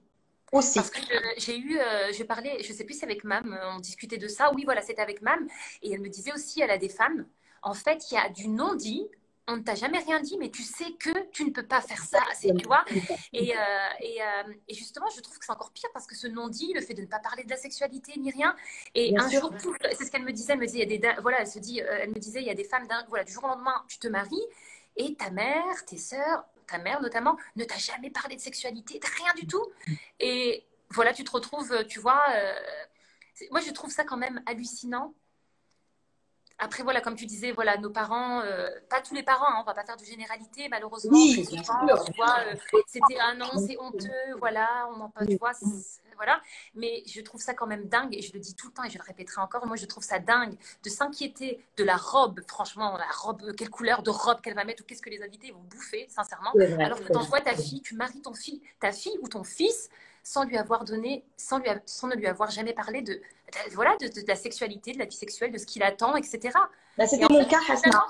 Parce Aussi. que je parlais, je sais plus si c'est avec Mam, on discutait de ça. Oui, voilà, c'était avec Mam. Et elle me disait aussi, elle a des femmes. En fait, il y a du non-dit. On ne t'a jamais rien dit, mais tu sais que tu ne peux pas faire ça. Tu vois. Et justement, je trouve que c'est encore pire parce que ce non-dit, le fait de ne pas parler de la sexualité ni rien. Et Bien un sûr. jour, c'est ce qu'elle me disait. Elle me disait, voilà, elle me disait, il y a des femmes, voilà, du jour au lendemain, tu te maries et ta mère, tes sœurs, ta mère notamment, ne t'a jamais parlé de sexualité, rien du tout. Et voilà, tu te retrouves, tu vois. Moi, je trouve ça quand même hallucinant Après, voilà, comme tu disais, voilà, nos parents, pas tous les parents, hein, on va pas faire de généralité, malheureusement, Oui, très bien souvent, sûr. tu vois, c'était un non, c'est honteux, voilà, on en peut, tu vois, voilà. Mais je trouve ça quand même dingue, et je le dis tout le temps, et je le répéterai encore, moi, je trouve ça dingue de s'inquiéter de la robe, franchement, la robe, quelle couleur de robe qu'elle va mettre, ou qu'est-ce que les invités vont bouffer, sincèrement, C'est vrai, alors que c'est quand vrai. je vois ta fille, tu maries ta fille ou ton fils, sans lui avoir donné, sans ne lui avoir jamais parlé voilà, de la sexualité, de la vie sexuelle, de ce qu'il attend, etc. Bah, Et c'était en mon fait, cas, Hasna. finalement,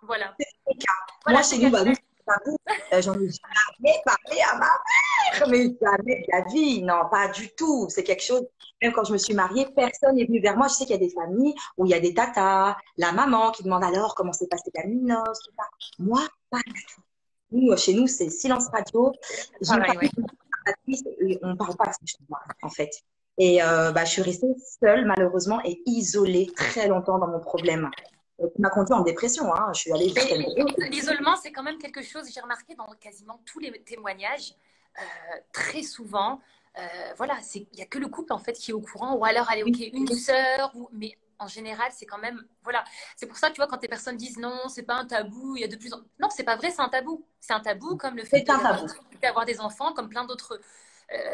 voilà, C'était mon cas. Moi, voilà, chez c'est nous, bah oui, caché. c'est tabou. J'en ai jamais parlé à ma mère, mais jamais de la vie. Non, pas du tout. C'est quelque chose, même quand je me suis mariée, personne n'est venu vers moi. Je sais qu'il y a des familles où il y a des tatas, la maman qui demande alors comment s'est passé ta noces, tout ça. Moi, pas du tout. Nous, chez nous, c'est silence radio. J'ai une Pareil, ouais. famille, et on ne parle pas de ces choses en fait. Et bah, je suis restée seule, malheureusement, et isolée très longtemps dans mon problème. Qui m'a conduite en dépression. Hein. Je suis allée jusqu'à une grosse. L'isolement, c'est quand même quelque chose, j'ai remarqué dans quasiment tous les témoignages, très souvent, voilà, il n'y a que le couple en fait qui est au courant, ou alors, allez, ok, une sœur, mais en général, c'est quand même, voilà. C'est pour ça, tu vois, quand les personnes disent non, c'est pas un tabou, il y a de plus en Non, c'est pas vrai, c'est un tabou. C'est un tabou comme le fait C'est un tabou. d'avoir des enfants, comme plein d'autres.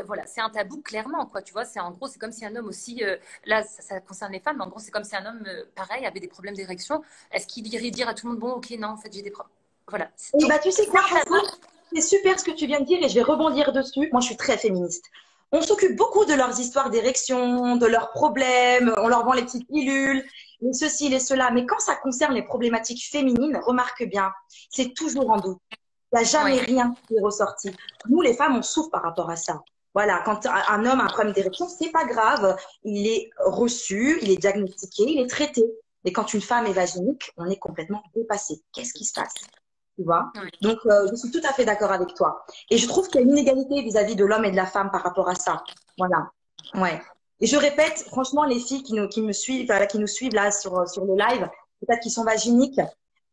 Voilà, c'est un tabou clairement, quoi. Tu vois, c'est en gros, c'est comme si un homme aussi, là, ça concerne les femmes, mais en gros, c'est comme si un homme, pareil, avait des problèmes d'érection. Est-ce qu'il irait dire à tout le monde, bon, ok, non, en fait, j'ai des problèmes. Voilà. Et Donc, bah, tu sais quoi, Hassan, c'est super ce que tu viens de dire et je vais rebondir dessus. Moi, je suis très féministe. On s'occupe beaucoup de leurs histoires d'érection, de leurs problèmes, on leur vend les petites pilules, les ceci, les cela. Mais quand ça concerne les problématiques féminines, remarque bien, c'est toujours en doute. Il n'y a jamais ouais. rien qui est ressorti. Nous, les femmes, on souffre par rapport à ça. Voilà, quand un homme a un problème d'érection, c'est pas grave. Il est reçu, il est diagnostiqué, il est traité. Mais quand une femme est vaginique, on est complètement dépassé. Qu'est-ce qui se passe? Tu vois? Ouais. Donc, je suis tout à fait d'accord avec toi. Et je trouve qu'il y a une inégalité vis-à-vis de l'homme et de la femme par rapport à ça. Voilà. Ouais. Et je répète, franchement, les filles qui me suivent, voilà, qui nous suivent là sur le live, peut-être qui sont vaginiques,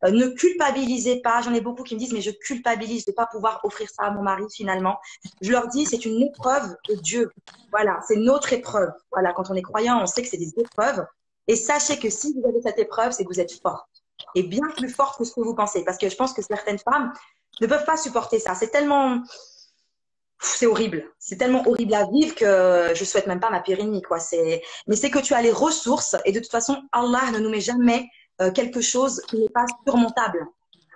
ne culpabilisez pas. J'en ai beaucoup qui me disent, mais je culpabilise de ne pas pouvoir offrir ça à mon mari finalement. Je leur dis, c'est une épreuve de Dieu. Voilà, c'est notre épreuve. Voilà, quand on est croyant, on sait que c'est des épreuves. Et sachez que si vous avez cette épreuve, c'est que vous êtes forte. Et bien plus forte que ce que vous pensez. Parce que je pense que certaines femmes ne peuvent pas supporter ça. C'est tellement, c'est horrible. C'est tellement horrible à vivre que je souhaite même pas ma pire ennemie, quoi. Mais c'est que tu as les ressources et de toute façon, Allah ne nous met jamais quelque chose qui n'est pas surmontable.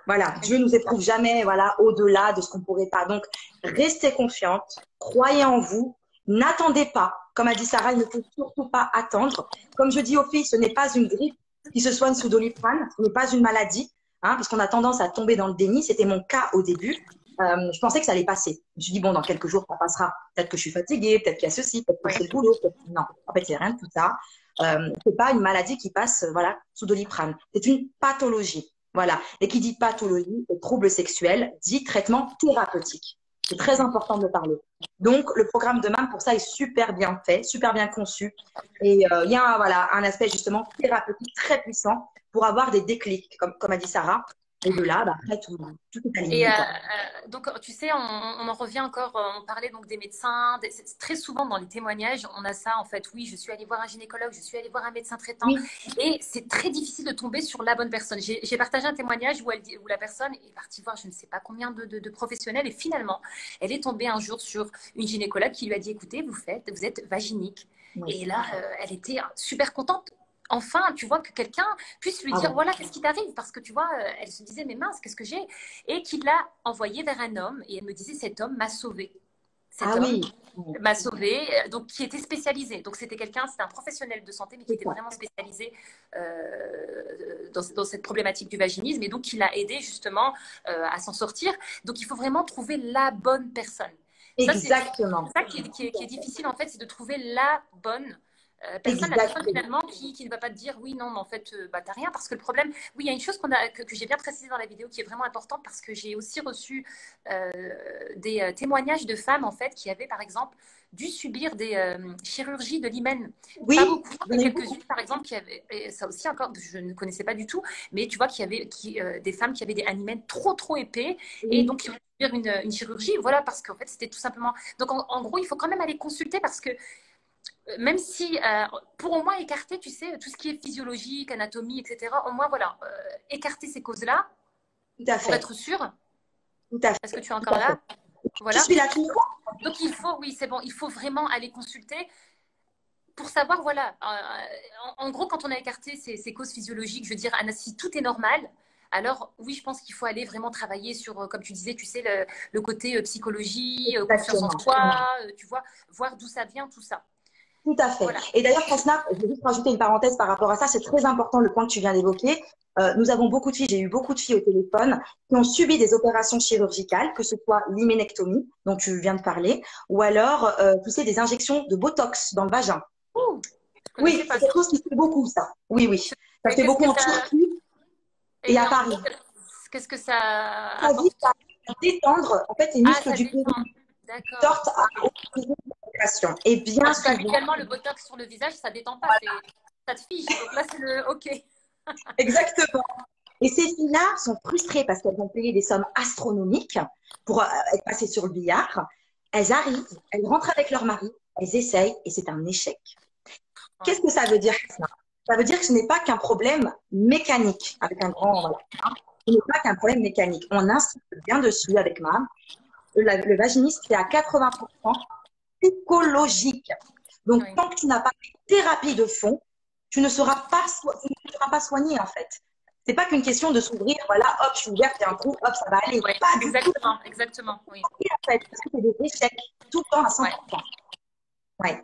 Voilà. Dieu nous éprouve jamais, voilà, au-delà de ce qu'on pourrait pas. Donc, restez confiante. Croyez en vous. N'attendez pas. Comme a dit Sarah, il ne faut surtout pas attendre. Comme je dis aux filles, ce n'est pas une grippe qui se soigne sous Doliprane. Ce n'est pas une maladie, hein, parce qu'on a tendance à tomber dans le déni. C'était mon cas au début. Je pensais que ça allait passer. Je me suis dit, bon, dans quelques jours, ça passera. Peut-être que je suis fatiguée, peut-être qu'il y a ceci, peut-être que Ouais. c'est le boulot. Non, en fait, il n'y a rien de tout ça. C'est pas une maladie qui passe voilà, sous Doliprane. C'est une pathologie. Voilà. Et qui dit pathologie et trouble sexuel dit traitement thérapeutique. C'est très important de parler. Donc, le programme de MAM, pour ça, est super bien fait, super bien conçu. Et il y a voilà, un aspect justement thérapeutique très puissant pour avoir des déclics, comme a dit Sarah. Et de là, bah, après, tout est Et aligné. Quoi. donc, tu sais, on en revient encore, on parlait donc des médecins. Très souvent dans les témoignages, on a ça en fait. Oui, je suis allée voir un gynécologue, je suis allée voir un médecin traitant. Oui. Et c'est très difficile de tomber sur la bonne personne. J'ai partagé un témoignage où la personne est partie voir je ne sais pas combien de professionnels. Et finalement, elle est tombée un jour sur une gynécologue qui lui a dit écoutez, vous êtes vaginique. Oui. Et là, elle était super contente. Enfin, tu vois, que quelqu'un puisse lui dire, voilà, qu'est-ce qui t'arrive? Parce que tu vois, elle se disait, mais mince, qu'est-ce que j'ai? Et qu'il l'a envoyée vers un homme. Et elle me disait, cet homme m'a sauvée. Cet homme m'a sauvée, donc qui était spécialisé. Donc c'était un professionnel de santé, mais qui était vraiment spécialisé dans cette problématique du vaginisme. Et donc, qui l'a aidé justement à s'en sortir. Donc, il faut vraiment trouver la bonne personne. Exactement. Ça, c'est ça qui est difficile, en fait, c'est de trouver la bonne personne, la personne finalement qui ne va pas te dire oui, non, mais en fait, bah, t'as rien. Parce que le problème, oui, il y a une chose que j'ai bien précisée dans la vidéo qui est vraiment importante parce que j'ai aussi reçu des témoignages de femmes en fait qui avaient par exemple dû subir des chirurgies de l'hymen. Oui, pas beaucoup, quelques-unes par exemple qui avaient, et ça aussi encore, je ne connaissais pas du tout, mais tu vois qu'il y avait des femmes qui avaient un hymen trop épais et donc qui ont dû subir une chirurgie, voilà, parce qu'en fait c'était tout simplement. Donc en gros, il faut quand même aller consulter parce que même si, pour au moins écarter, tu sais, tout ce qui est physiologique, anatomie, etc., au moins, voilà, écarter ces causes-là Tout à pour fait. être sûr. Tout à fait. Est-ce que tu es Tout encore à fait. là? Je Voilà. suis là toujours. Donc, il faut, oui, c'est bon, il faut vraiment aller consulter pour savoir, voilà, en gros, quand on a écarté ces causes physiologiques, je veux dire, Anna, si tout est normal, alors oui, je pense qu'il faut aller vraiment travailler sur, comme tu disais, tu sais, le côté psychologie, confiance en Exactement. soi, tu vois, voir d'où ça vient, tout ça. Tout à fait. Voilà. Et d'ailleurs, Hasna, je vais juste rajouter une parenthèse par rapport à ça. C'est très important le point que tu viens d'évoquer. Nous avons beaucoup de filles, j'ai eu beaucoup de filles au téléphone qui ont subi des opérations chirurgicales, que ce soit l'hyménectomie dont tu viens de parler, ou alors, tu sais, des injections de Botox dans le vagin. Ouh, je connaissais Oui, pas c'est ça. quelque chose qui se fait beaucoup, ça. Oui, oui. Ça Et se fait qu'est-ce beaucoup que en ça. Turquie et à En Paris. gros, qu'est-ce que ça Ça vise apporte? à détendre, en fait, les Ah, muscles ça du périnée détend. D'accord. sortent à optimiser l'opération. Et bien Parce souvent, qu'habituellement, le botox sur le visage, ça détend pas, ça te fige. Donc là, c'est le OK. exactement. Et ces filles-là sont frustrées parce qu'elles ont payé des sommes astronomiques pour être passées sur le billard. Elles arrivent, elles rentrent avec leur mari, elles essayent et c'est un échec. Ouais. Qu'est-ce que ça veut dire, ça? Ça veut dire que ce n'est pas qu'un problème mécanique, avec un grand, voilà, hein. Ce n'est pas qu'un problème mécanique. On insiste bien dessus avec MAM. Le vaginisme, c'est à 80% psychologique. Donc, Oui. tant que tu n'as pas de thérapie de fond, tu ne seras pas, tu ne seras pas soigné, en fait. C'est pas qu'une question de s'ouvrir, voilà, hop, je suis ouverte, il y a un trou, hop, ça va aller. Oui, Pas du tout, exactement, exactement, oui. en fait, parce que c'est des échecs tout le temps à Ouais. 100%. Ouais.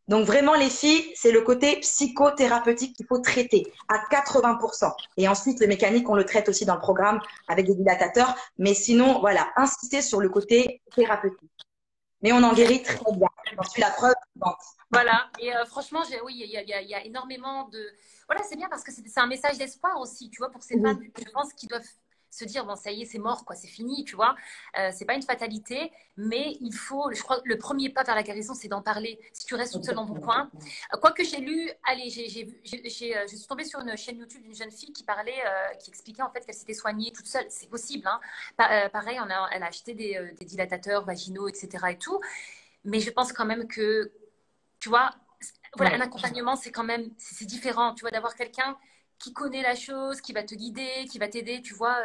Donc vraiment, les filles, c'est le côté psychothérapeutique qu'il faut traiter à 80%. Et ensuite, le mécanique, on le traite aussi dans le programme avec des dilatateurs. Mais sinon, voilà, insister sur le côté thérapeutique. Mais on en guérit très bien. J'en suis la preuve vivante. Voilà, et franchement, oui, il y a énormément de. Voilà, c'est bien parce que c'est un message d'espoir aussi, tu vois, pour ces femmes, Oui, je pense, qui doivent se dire, bon, ça y est, c'est mort, quoi, c'est fini, tu vois. C'est pas une fatalité, mais il faut, je crois que le premier pas vers la guérison, c'est d'en parler. Si tu restes toute seule dans ton exactement. coin. Quoique j'ai lu, allez, je suis tombée sur une chaîne YouTube d'une jeune fille qui parlait, qui expliquait en fait qu'elle s'était soignée toute seule. C'est possible, hein. Pareil, elle a acheté des dilatateurs vaginaux, etc. et tout. Mais je pense quand même que tu vois, voilà, un Ouais. accompagnement, c'est quand même, c'est différent, tu vois, d'avoir quelqu'un qui connaît la chose, qui va te guider, qui va t'aider, tu vois.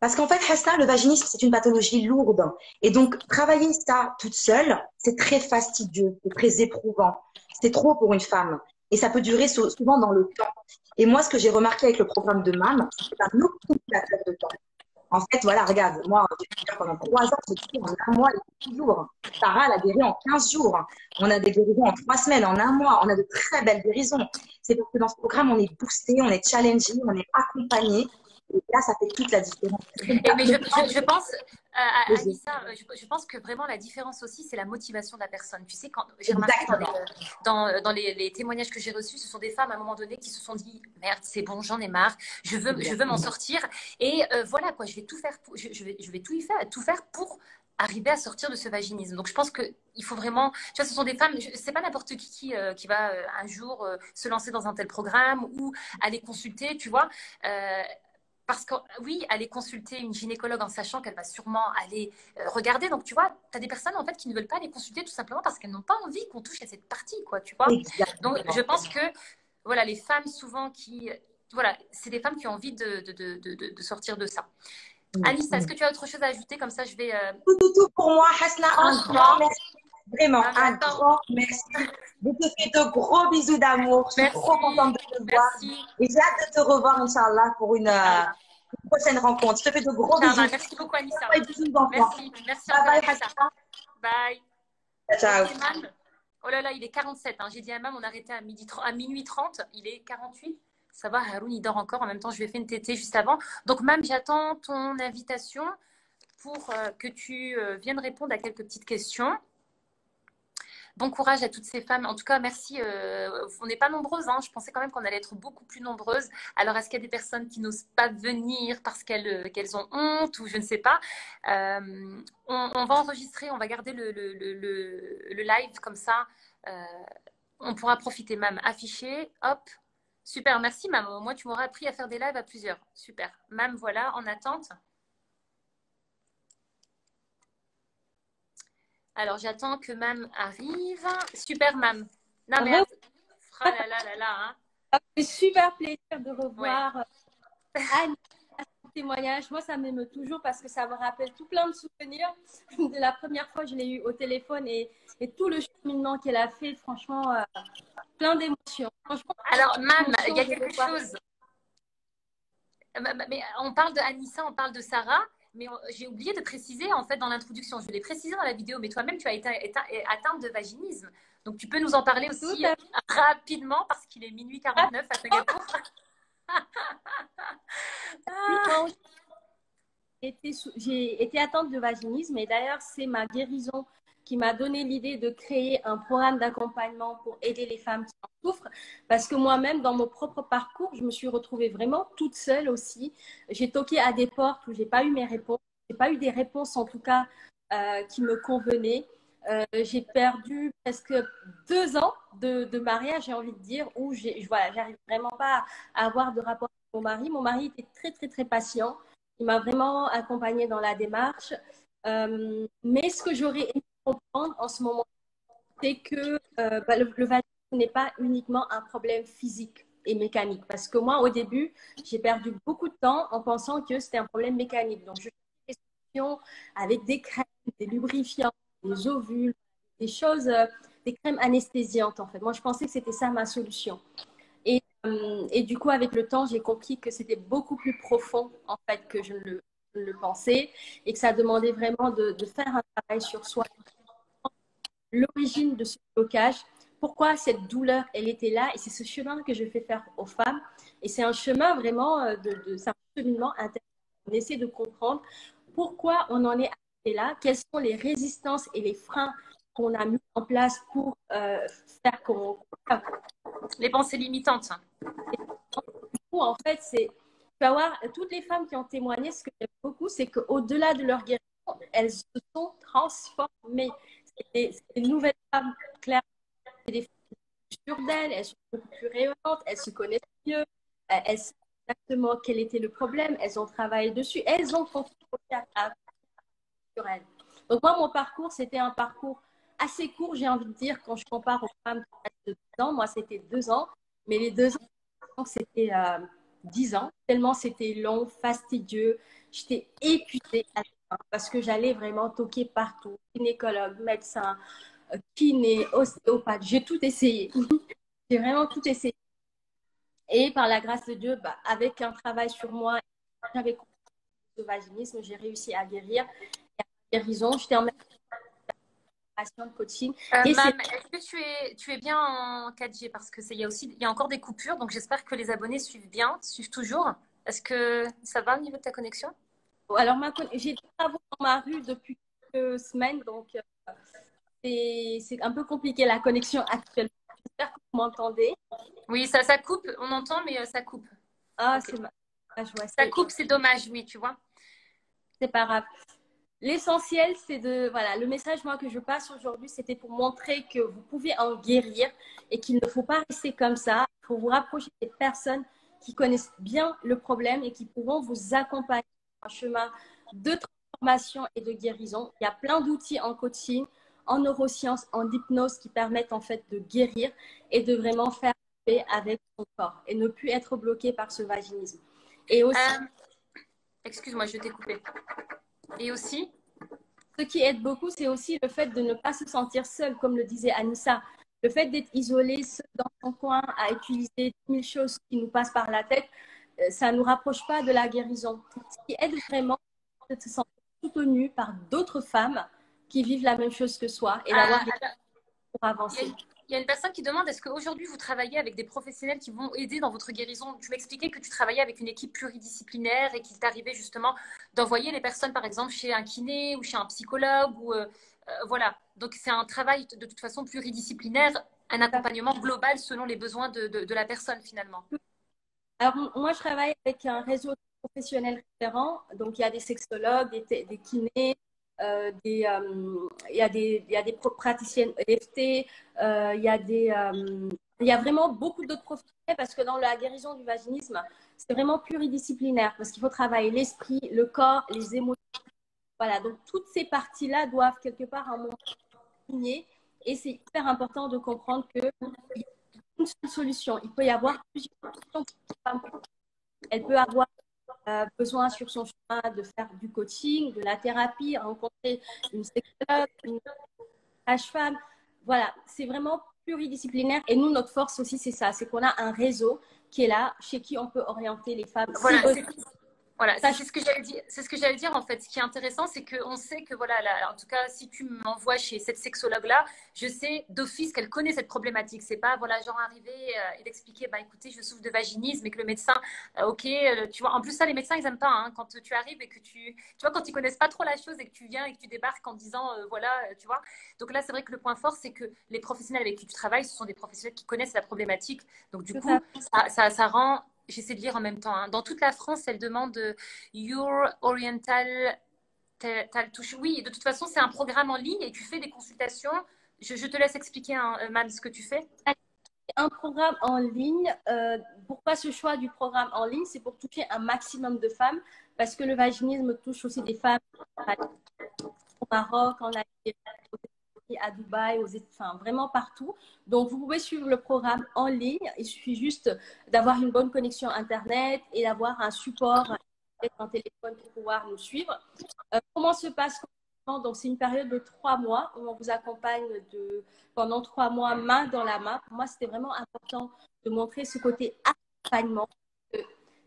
Parce qu'en fait, Hasna, le vaginisme, c'est une pathologie lourde. Et donc, travailler ça toute seule, c'est très fastidieux, c'est très éprouvant. C'est trop pour une femme. Et ça peut durer souvent dans le temps. Et moi, ce que j'ai remarqué avec le programme de MAM, c'est que c'est un optimisateur de temps. En fait, voilà, regarde, moi, j'ai fait pendant 3 ans, j'ai guéri en un mois et 10 jours. Sarah, elle a guéri en 15 jours. On a des guérisons en 3 semaines, en un mois. On a de très belles guérisons. C'est parce que dans ce programme, on est boosté, on est challengé, on est accompagné. Et là, ça fait toute la différence. Mais je pense, Vas-y. Anissa, je pense que vraiment la différence aussi, c'est la motivation de la personne. Tu sais, quand j'ai remarqué Exactement. dans les témoignages que j'ai reçus, ce sont des femmes à un moment donné qui se sont dit, merde, c'est bon, j'en ai marre, je veux m'en Exactement. sortir. Et voilà, quoi, je vais tout faire, je vais tout faire pour arriver à sortir de ce vaginisme. Donc je pense qu'il faut vraiment, tu vois, ce sont des femmes, c'est pas n'importe qui va un jour se lancer dans un tel programme ou aller consulter, tu vois. Parce que oui, aller consulter une gynécologue en sachant qu'elle va sûrement aller regarder. Donc, tu vois, tu as des personnes en fait qui ne veulent pas aller consulter tout simplement parce qu'elles n'ont pas envie qu'on touche à cette partie, quoi, tu vois. Donc, je Exactement. pense que, voilà, les femmes souvent voilà, c'est des femmes qui ont envie de sortir de ça. Anissa, est-ce que tu as autre chose à ajouter? Comme ça, je vais. Tout pour moi, Hasna, un grand Franchement, merci. Vraiment, un j'attends. grand merci. Je te fais de gros bisous d'amour. Je suis Merci, trop contente de te voir. merci. Et j'ai hâte de te revoir, Inch'Allah, pour une prochaine rencontre. Je te fais de gros bisous. Merci beaucoup, Anissa. Et bisous d'enfant. Merci Bye encore, bye, Anissa. Hasna. Bye. Ciao. Ok, Mam. Oh là là, il est 47. Hein. J'ai dit à Mam, on arrêtait à minuit 30. Il est 48. Ça va, Haroun, il dort encore. En même temps, je lui ai fait une tétée juste avant. Donc, Mam, j'attends ton invitation pour que tu viennes répondre à quelques petites questions. Bon courage à toutes ces femmes. En tout cas, merci. On n'est pas nombreuses. Hein. Je pensais quand même qu'on allait être beaucoup plus nombreuses. Alors, est-ce qu'il y a des personnes qui n'osent pas venir parce qu'elles ont honte ou je ne sais pas. On va enregistrer, on va garder le live comme ça. On pourra profiter, Mam. Afficher, hop. Super, merci, Mam. Moi, tu m'auras appris à faire des lives à plusieurs. Super. Mam, voilà, en attente. Alors, j'attends que Mam arrive. Super, Mam. Non, mais Re- ah là là là là, hein. Ça fait super plaisir de Ouais. revoir Anne, son témoignage. Moi, ça m'émeut toujours parce que ça me rappelle tout plein de souvenirs de la première fois que je l'ai eu au téléphone et tout le cheminement qu'elle a fait. Franchement, plein d'émotions. Franchement, Alors, Mam, il y d'émotions a de quelque revoir. chose. Mais on parle de Anissa, on parle de Sarah, mais j'ai oublié de préciser en fait dans l'introduction. Je l'ai précisé dans la vidéo, mais toi-même tu as été atteinte de vaginisme. Donc tu peux nous en parler Tout aussi à rapidement parce qu'il est minuit 49 à Singapour. fait. Moi aussi, j'ai été atteinte de vaginisme et d'ailleurs, c'est ma guérison qui m'a donné l'idée de créer un programme d'accompagnement pour aider les femmes qui en souffrent. Parce que moi-même, dans mon propre parcours, je me suis retrouvée vraiment toute seule aussi. J'ai toqué à des portes où j'ai pas eu mes réponses. J'ai pas eu des réponses, en tout cas, qui me convenaient. J'ai perdu presque 2 ans de mariage, j'ai envie de dire, où voilà, j'arrive vraiment pas à avoir de rapport avec mon mari. Mon mari était très, très, très patient. Il m'a vraiment accompagnée dans la démarche. Mais ce que j'aurais aimé comprendre en ce moment, c'est que le vaginisme n'est pas uniquement un problème physique et mécanique. Parce que moi, au début, j'ai perdu beaucoup de temps en pensant que c'était un problème mécanique. Donc, je fais des solutions avec des crèmes, des lubrifiants, des ovules, des choses, des crèmes anesthésiantes, en fait. Moi, je pensais que c'était ça ma solution. Et du coup, avec le temps, j'ai compris que c'était beaucoup plus profond, en fait, que je ne le pensais et que ça demandait vraiment de faire un travail sur soi, l'origine de ce blocage, pourquoi cette douleur, elle était là. Et c'est ce chemin que je fais faire aux femmes. Et c'est un chemin vraiment c'est un cheminement intérieur. On essaie de comprendre pourquoi on en est arrivé là, quelles sont les résistances et les freins qu'on a mis en place pour faire qu'on Les pensées limitantes. en fait, c'est tu vas voir toutes les femmes qui ont témoigné, ce que j'aime beaucoup, c'est qu'au-delà de leur guérison, elles se sont transformées. C'est des nouvelles femmes, clairement, c'est des femmes plus sûres d'elles, elles sont beaucoup plus rayonnantes, elles se connaissent mieux, elles savent exactement quel était le problème, elles ont travaillé dessus, elles ont contribué à sur elles. Donc moi, mon parcours, c'était un parcours assez court, j'ai envie de dire, quand je compare aux femmes qui restent 2 ans. Moi, c'était 2 ans, mais les 2 ans, c'était 10 ans, tellement c'était long, fastidieux. J'étais épuisée à la fin parce que j'allais vraiment toquer partout, gynécologue, médecin, kiné, ostéopathe, j'ai tout essayé. J'ai vraiment tout essayé. Et par la grâce de Dieu, avec un travail sur moi, j'avais compris le vaginisme, j'ai réussi à guérir. Et à la guérison, j'étais en formation de coaching. Et c'est Mam, est-ce que tu es bien en 4G? Parce que il y a encore des coupures, donc j'espère que les abonnés suivent bien, suivent toujours. Est-ce que ça va au niveau de ta connexion? alors j'ai des travaux dans ma rue depuis quelques semaines, donc c'est un peu compliqué la connexion actuellement. J'espère que vous m'entendez. Oui, ça coupe, on entend, mais ça coupe. Ah, Ok. c'est ma... ah, je vois, Ça coupe, c'est dommage, oui, tu vois. c'est pas grave. L'essentiel, c'est de, voilà, le message moi que je passe aujourd'hui, c'était pour montrer que vous pouvez en guérir et qu'il ne faut pas rester comme ça. Il faut vous rapprocher des personnes qui connaissent bien le problème et qui pourront vous accompagner dans un chemin de transformation et de guérison. Il y a plein d'outils en coaching, en neurosciences, en hypnose qui permettent en fait de guérir et de vraiment faire paix avec son corps et ne plus être bloqué par ce vaginisme. Et aussi, Excuse-moi, je t'ai coupé. Et aussi, ce qui aide beaucoup, c'est aussi le fait de ne pas se sentir seul, comme le disait Anissa. Le fait d'être isolé, seul dans son coin, à utiliser 1000 choses qui nous passent par la tête, ça ne nous rapproche pas de la guérison. Ce qui aide vraiment, c'est de se sentir soutenu par d'autres femmes qui vivent la même chose que soi et d'avoir des choses pour avancer. il y a une personne qui demande, est-ce qu'aujourd'hui vous travaillez avec des professionnels qui vont aider dans votre guérison? Tu m'expliquais que tu travaillais avec une équipe pluridisciplinaire et qu'il t'arrivait justement d'envoyer les personnes par exemple chez un kiné ou chez un psychologue ou voilà. Donc c'est un travail de toute façon pluridisciplinaire, un accompagnement global selon les besoins de la personne finalement. Alors, moi, je travaille avec un réseau de professionnels référents. Donc, il y a des sexologues, des kinés, il y a des praticiennes EFT, il y a vraiment beaucoup d'autres professionnels parce que dans la guérison du vaginisme, c'est vraiment pluridisciplinaire parce qu'il faut travailler l'esprit, le corps, les émotions. Voilà, donc toutes ces parties-là doivent quelque part à un moment signer Et c'est hyper important de comprendre qu'il y a une seule solution. Il peut y avoir plusieurs solutions pour une femme. Elle peut avoir besoin sur son chemin de faire du coaching, de la thérapie, rencontrer une sexologue, une sage-femme. Voilà, c'est vraiment pluridisciplinaire. Et nous, notre force aussi, c'est ça, c'est qu'on a un réseau qui est là, chez qui on peut orienter les femmes. Voilà, voilà, c'est ce que j'allais dire. C'est ce que j'allais dire en fait. Ce qui est intéressant, c'est qu'on sait que voilà, là, en tout cas, si tu m'envoies chez cette sexologue-là, je sais d'office qu'elle connaît cette problématique. C'est pas voilà, genre arriver et d'expliquer, bah écoutez, je souffre de vaginisme et que le médecin, ok, tu vois. En plus ça, les médecins ils aiment pas hein, quand tu arrives et que tu vois quand ils connaissent pas trop la chose et que tu viens et que tu débarques en disant voilà, tu vois. Donc là, c'est vrai que le point fort, c'est que les professionnels avec qui tu travailles, ce sont des professionnels qui connaissent la problématique. Donc du coup, ça rend. J'essaie de lire en même temps. Hein. Dans toute la France, elle demande Your Oriental Touch. Oui, de toute façon, c'est un programme en ligne et tu fais des consultations. Je te laisse expliquer, hein, Mam, ce que tu fais. Un programme en ligne. Pourquoi ce choix du programme en ligne? C'est pour toucher un maximum de femmes parce que le vaginisme touche aussi des femmes au Maroc, en Algérie, à Dubaï, enfin, vraiment partout. Donc, vous pouvez suivre le programme en ligne. Il suffit juste d'avoir une bonne connexion Internet et d'avoir un support, un téléphone pour pouvoir nous suivre. Comment se passe? Donc, c'est une période de 3 mois où on vous accompagne pendant 3 mois main dans la main. Pour moi, c'était vraiment important de montrer ce côté accompagnement.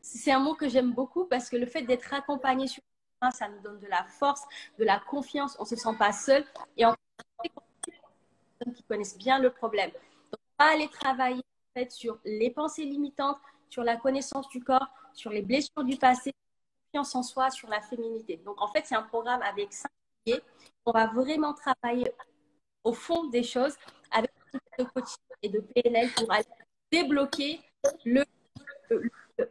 C'est un mot que j'aime beaucoup parce que le fait d'être accompagné sur le terrain, ça nous donne de la force, de la confiance. On ne se sent pas seul. Et en qui connaissent bien le problème. Donc, on va aller travailler en fait, sur les pensées limitantes, sur la connaissance du corps, sur les blessures du passé, confiance en soi, sur la féminité. Donc, en fait, c'est un programme avec 5 piliers. On va vraiment travailler au fond des choses avec de coaching et de PNL pour aller débloquer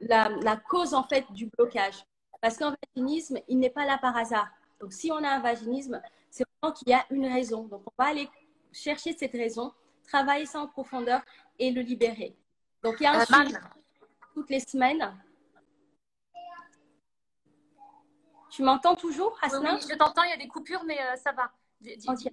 la cause en fait du blocage. Parce qu'un vaginisme, il n'est pas là par hasard. Donc, si on a un vaginisme, c'est vraiment qu'il y a une raison. Donc, on va aller chercher cette raison, travailler ça en profondeur et le libérer. Donc, il y a un suivi toutes les semaines. Tu m'entends toujours, Hasna? Oui, je t'entends, il y a des coupures, mais ça va. Okay.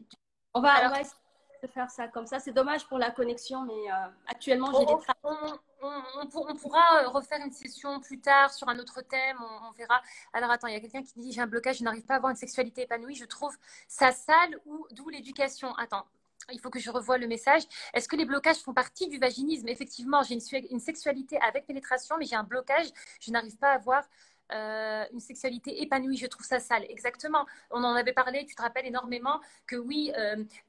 On va essayer de faire ça comme ça. C'est dommage pour la connexion, mais actuellement, j'ai des travaux. On pourra refaire une session plus tard sur un autre thème, on verra. Alors attends, il y a quelqu'un qui dit j'ai un blocage, je n'arrive pas à avoir une sexualité épanouie, je trouve ça sale ou d'où l'éducation. Attends, il faut que je revoie le message. Est-ce que les blocages font partie du vaginisme? Effectivement, j'ai une sexualité avec pénétration, mais j'ai un blocage, je n'arrive pas à avoir une sexualité épanouie, je trouve ça sale. Exactement. On en avait parlé, tu te rappelles énormément que oui,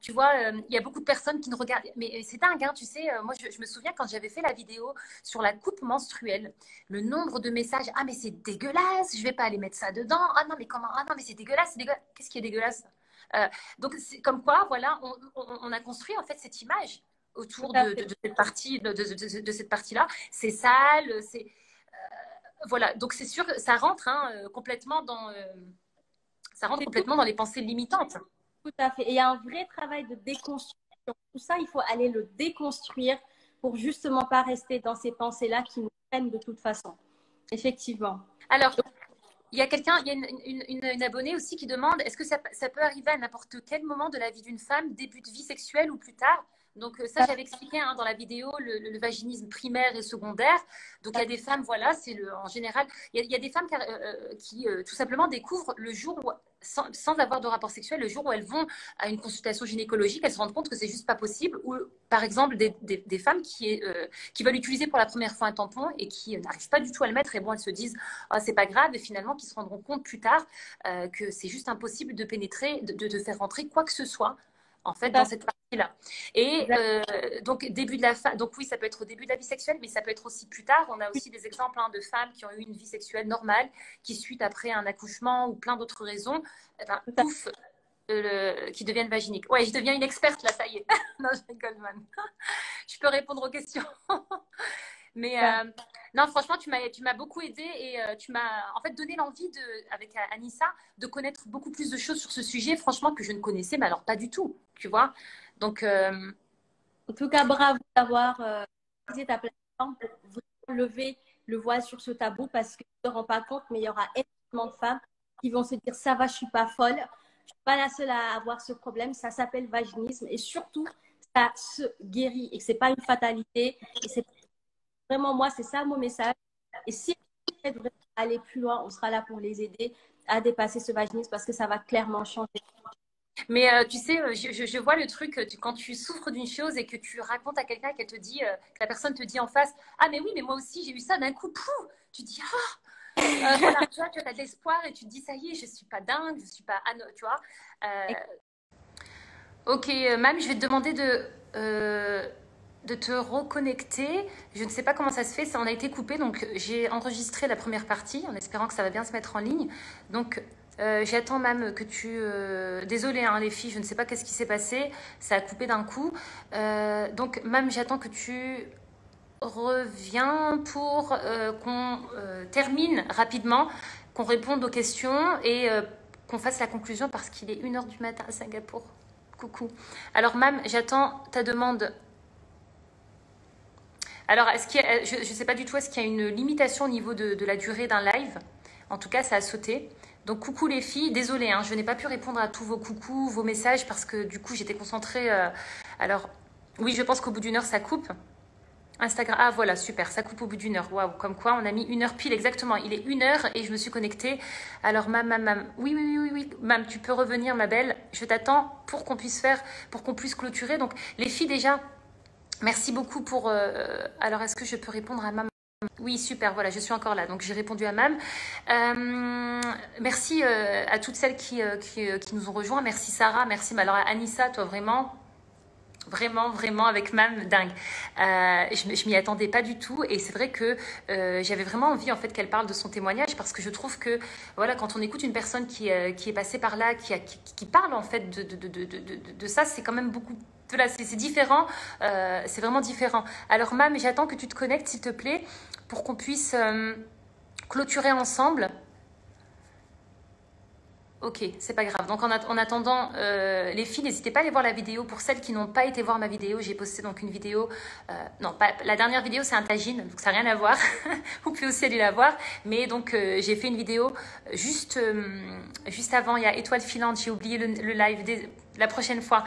tu vois, il y a beaucoup de personnes qui ne regardent. Mais c'est dingue, hein, tu sais, moi je me souviens quand j'avais fait la vidéo sur la coupe menstruelle, le nombre de messages, ah mais c'est dégueulasse, je vais pas aller mettre ça dedans, ah non mais comment, ah non mais c'est dégueulasse, qu'est-ce qui est dégueulasse donc c'est comme quoi, voilà, on a construit en fait cette image autour de cette partie, de cette partie-là. C'est sale, c'est voilà, donc c'est sûr que ça rentre hein, complètement dans les pensées limitantes. Tout à fait. Et il y a un vrai travail de déconstruction. Tout ça, il faut aller le déconstruire pour justement pas rester dans ces pensées-là qui nous prennent de toute façon. Effectivement. Alors, il y a quelqu'un, il y a une abonnée aussi qui demande est-ce que ça peut arriver à n'importe quel moment de la vie d'une femme, début de vie sexuelle ou plus tard? Donc ça, j'avais expliqué hein, dans la vidéo le vaginisme primaire et secondaire. Donc il y a des femmes, voilà, en général, il y a des femmes qui tout simplement découvrent le jour où, sans avoir de rapport sexuel, le jour où elles vont à une consultation gynécologique, elles se rendent compte que c'est juste pas possible. Ou par exemple des femmes qui veulent utiliser pour la première fois un tampon et qui n'arrivent pas du tout à le mettre et bon, elles se disent oh, c'est pas grave et finalement qui se rendront compte plus tard que c'est juste impossible de pénétrer, de faire rentrer quoi que ce soit en fait dans cette partie-là. Et donc donc oui, ça peut être au début de la vie sexuelle, mais ça peut être aussi plus tard. On a aussi des exemples hein, de femmes qui ont eu une vie sexuelle normale, qui suite après un accouchement ou plein d'autres raisons, pouf, qui deviennent vaginiques. Ouais, je deviens une experte là, ça y est. Non, je rigole, man. Je peux répondre aux questions. Mais non, franchement, tu m'as beaucoup aidé et tu m'as en fait donné l'envie avec Anissa de connaître beaucoup plus de choses sur ce sujet, franchement, que je ne connaissais, mais alors pas du tout, tu vois. Donc, en tout cas, bravo d'avoir utilisé ta plateforme pour vraiment lever le voile sur ce tabou parce que tu ne te rends pas compte, mais il y aura énormément de femmes qui vont se dire ça va, je suis pas folle. Je suis pas la seule à avoir ce problème. Ça s'appelle vaginisme et surtout, ça se guérit et que c'est pas une fatalité. Et c'est vraiment moi, c'est ça mon message. Et si on souhaite vraiment aller plus loin, on sera là pour les aider à dépasser ce vaginisme parce que ça va clairement changer. Mais tu sais, je vois le truc, quand tu souffres d'une chose et que tu racontes à quelqu'un qu'elle te dit, que la personne te dit en face, ah mais oui, mais moi aussi j'ai eu ça d'un coup, pouf, tu dis, voilà, tu vois, tu as de l'espoir et tu te dis, ça y est, je suis pas dingue, je suis pas, tu vois. Ok, Mam, je vais te demander de te reconnecter. Je ne sais pas comment ça se fait, ça en a été coupé, donc j'ai enregistré la première partie en espérant que ça va bien se mettre en ligne. Donc, j'attends Mam que tu... Désolée hein, les filles, je ne sais pas qu'est-ce qui s'est passé, ça a coupé d'un coup. Donc, Mam, j'attends que tu reviens pour qu'on termine rapidement, qu'on réponde aux questions et qu'on fasse la conclusion parce qu'il est 1h du matin à Singapour. Coucou. Alors, Mam, j'attends ta demande. Alors, je ne sais pas du tout, est-ce qu'il y a une limitation au niveau de la durée d'un live? En tout cas, ça a sauté. Donc, coucou les filles. Désolée, hein, je n'ai pas pu répondre à tous vos coucous, vos messages parce que du coup, j'étais concentrée. Alors, oui, je pense qu'au bout d'1 heure, ça coupe. Instagram, ah voilà, super, ça coupe au bout d'1 heure. Waouh, comme quoi, on a mis 1 heure pile exactement. Il est 1 heure et je me suis connectée. Alors, Mam. Oui, Mam, tu peux revenir, ma belle. Je t'attends pour qu'on puisse clôturer. Donc, les filles, déjà, merci beaucoup pour... Alors, est-ce que je peux répondre à Mam? Oui, super, voilà, je suis encore là. Donc, j'ai répondu à Mam. Merci à toutes celles qui nous ont rejoints. Merci, Sarah. Merci, alors, Anissa, toi, vraiment, avec Mam, dingue. Je m'y attendais pas du tout. Et c'est vrai que j'avais vraiment envie, en fait, qu'elle parle de son témoignage parce que je trouve que, voilà, quand on écoute une personne qui est passée par là, qui parle, en fait, de ça, c'est quand même beaucoup... Voilà, c'est différent, c'est vraiment différent. Alors, Mam, j'attends que tu te connectes, s'il te plaît, pour qu'on puisse clôturer ensemble. Ok, c'est pas grave. Donc, en attendant, les filles, n'hésitez pas à aller voir la vidéo. Pour celles qui n'ont pas été voir ma vidéo, j'ai posté donc une vidéo. Non, pas la dernière vidéo, c'est un tagine, donc ça n'a rien à voir. Vous pouvez aussi aller la voir. Mais donc, j'ai fait une vidéo juste avant. Il y a Étoile filante, j'ai oublié le live la prochaine fois.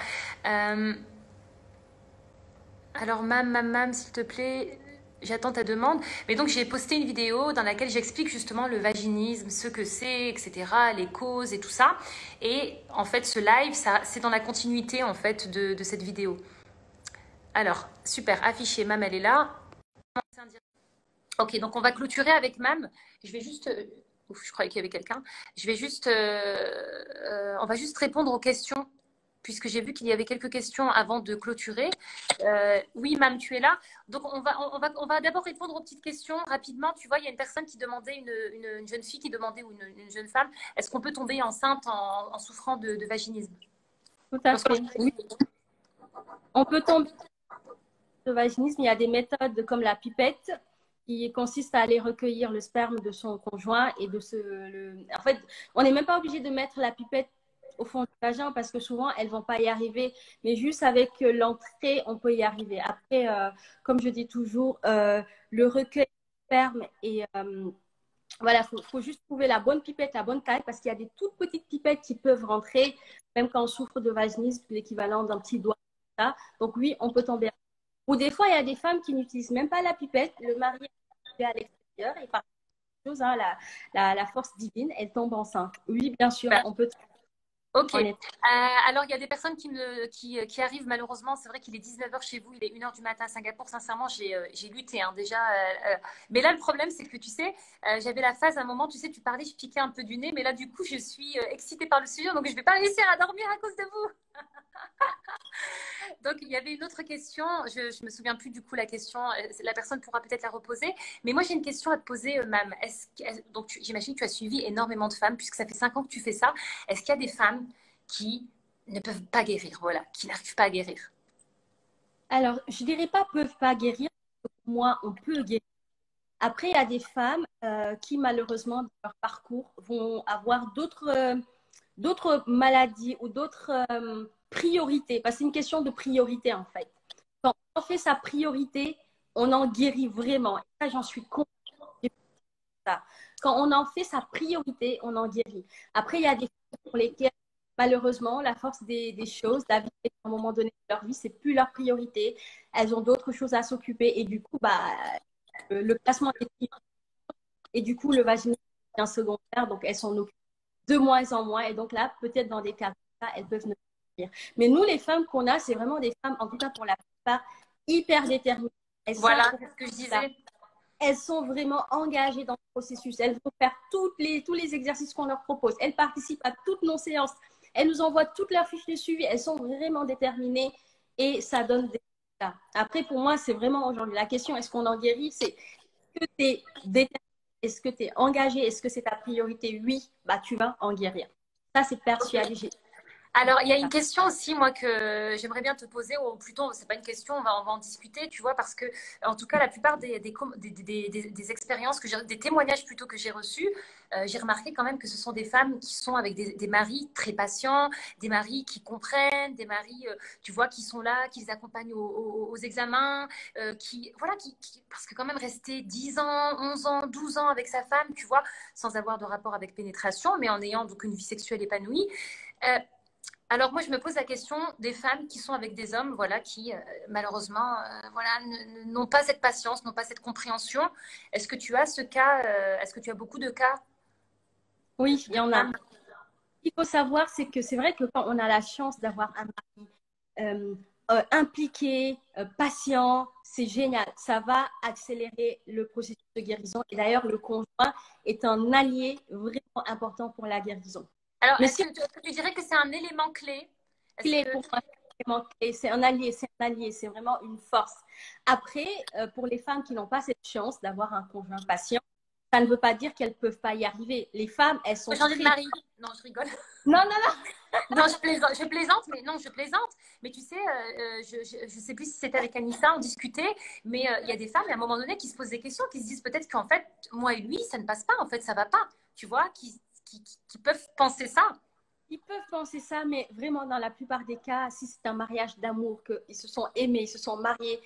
Alors, Mam, s'il te plaît, j'attends ta demande. Mais donc, j'ai posté une vidéo dans laquelle j'explique justement le vaginisme, ce que c'est, etc., les causes et tout ça. Et en fait, ce live, c'est dans la continuité en fait de cette vidéo. Alors, super, affiché, Mam, elle est là. Ok, donc on va clôturer avec Mam. Je vais juste... Ouf, je croyais qu'il y avait quelqu'un. Je vais juste... on va juste répondre aux questions puisque j'ai vu qu'il y avait quelques questions avant de clôturer. Oui, Mam, tu es là. Donc, on va d'abord répondre aux petites questions rapidement. Tu vois, il y a une personne qui demandait, une jeune fille qui demandait, ou une jeune femme, est-ce qu'on peut tomber enceinte en souffrant de vaginisme? Tout à fait, oui. On peut tomber de vaginisme. Il y a des méthodes comme la pipette qui consiste à aller recueillir le sperme de son conjoint et En fait, on n'est même pas obligé de mettre la pipette au fond du vagin parce que souvent elles vont pas y arriver, mais juste avec l'entrée on peut y arriver. Après, comme je dis toujours, le recueil de sperme et voilà, faut juste trouver la bonne pipette, la bonne taille, parce qu'il y a des toutes petites pipettes qui peuvent rentrer, même quand on souffre de vaginisme, l'équivalent d'un petit doigt. Ça. Donc oui, on peut tomber. Ou des fois, il y a des femmes qui n'utilisent même pas la pipette, le mari est à l'extérieur et par chose, hein, la force divine, elle tombe enceinte. Oui, bien sûr, on peut. Ok. Alors, il y a des personnes qui arrivent malheureusement. C'est vrai qu'il est 19h chez vous, il est 1h du matin à Singapour. Sincèrement, j'ai lutté hein, déjà. Mais là, le problème, c'est que tu sais, j'avais la phase à un moment, tu sais, tu parlais, je piquais un peu du nez. Mais là, du coup, je suis excitée par le sujet, donc je ne vais pas réussir à dormir à cause de vous. Donc, il y avait une autre question. Je ne me souviens plus du coup la question. La personne pourra peut-être la reposer. Mais moi, j'ai une question à te poser, Mam. Donc, j'imagine que tu as suivi énormément de femmes, puisque ça fait 5 ans que tu fais ça. Est-ce qu'il y a des femmes qui ne peuvent pas guérir, voilà, qui n'arrivent pas à guérir? Alors, je dirais pas peuvent pas guérir. Moi, on peut guérir. Après, il y a des femmes qui, malheureusement, dans leur parcours, vont avoir d'autres maladies ou d'autres priorités. Parce que c'est une question de priorité, en fait. Quand on fait sa priorité, on en guérit vraiment. Et ça, j'en suis convaincue. Quand on en fait sa priorité, on en guérit. Après, il y a des femmes pour lesquelles malheureusement, la force des choses, la vie, à un moment donné de leur vie, c'est plus leur priorité. Elles ont d'autres choses à s'occuper et du coup, bah, le placement des filles et du coup, le vaginisme devient secondaire, donc elles s'en occupent de moins en moins. Et donc là, peut-être dans des cas comme ça, elles peuvent ne pas dire. Mais nous, les femmes qu'on a, c'est vraiment des femmes, en tout cas pour la plupart, hyper déterminées. Elles Voilà, savent c'est ce que je ça. disais. Elles sont vraiment engagées dans le processus. Elles vont faire tous les exercices qu'on leur propose. Elles participent à toutes nos séances. Elles nous envoient toutes leurs fiches de suivi. Elles sont vraiment déterminées et ça donne des résultats. Après, pour moi, c'est vraiment aujourd'hui la question, est-ce qu'on en guérit? C'est est-ce que tu es déterminé? Est-ce que tu es engagé? Est-ce que c'est ta priorité? Oui, bah, tu vas en guérir. Ça, c'est persuadé. Alors, il y a une question aussi, moi, que j'aimerais bien te poser, ou plutôt, c'est pas une question, on va en discuter, tu vois, parce que, en tout cas, la plupart des expériences, des témoignages plutôt que j'ai reçus, j'ai remarqué quand même que ce sont des femmes qui sont avec des maris très patients, des maris qui comprennent, des maris, tu vois, qui sont là, qui les accompagnent aux examens, parce que quand même rester 10 ans, 11 ans, 12 ans avec sa femme, tu vois, sans avoir de rapport avec pénétration, mais en ayant donc une vie sexuelle épanouie. Alors moi, je me pose la question des femmes qui sont avec des hommes, voilà, qui malheureusement, voilà, n'ont pas cette patience, n'ont pas cette compréhension. Est-ce que tu as ce cas Est-ce que tu as beaucoup de cas? Oui, il y en a. Ce qu'il faut savoir, c'est que c'est vrai que quand on a la chance d'avoir un mari impliqué, patient, c'est génial. Ça va accélérer le processus de guérison. Et d'ailleurs, le conjoint est un allié vraiment important pour la guérison. Alors, Mais est-ce que tu dirais que c'est un élément clé? clé pour moi, c'est un allié, c'est vraiment une force. Après, pour les femmes qui n'ont pas cette chance d'avoir un conjoint patient, ça ne veut pas dire qu'elles ne peuvent pas y arriver. Les femmes, elles sont changer de mari. Non, je rigole. Non, non, non. Non, je plaisante, mais non, je plaisante. Mais tu sais, je sais plus si c'était avec Anissa, on discutait, mais il y a des femmes, à un moment donné, qui se posent des questions, qui se disent peut-être qu'en fait, moi et lui, ça ne passe pas, en fait, ça va pas. Tu vois, qui peuvent penser ça. Ils peuvent penser ça, mais vraiment, dans la plupart des cas, si c'est un mariage d'amour, qu'ils se sont aimés, ils se sont mariés,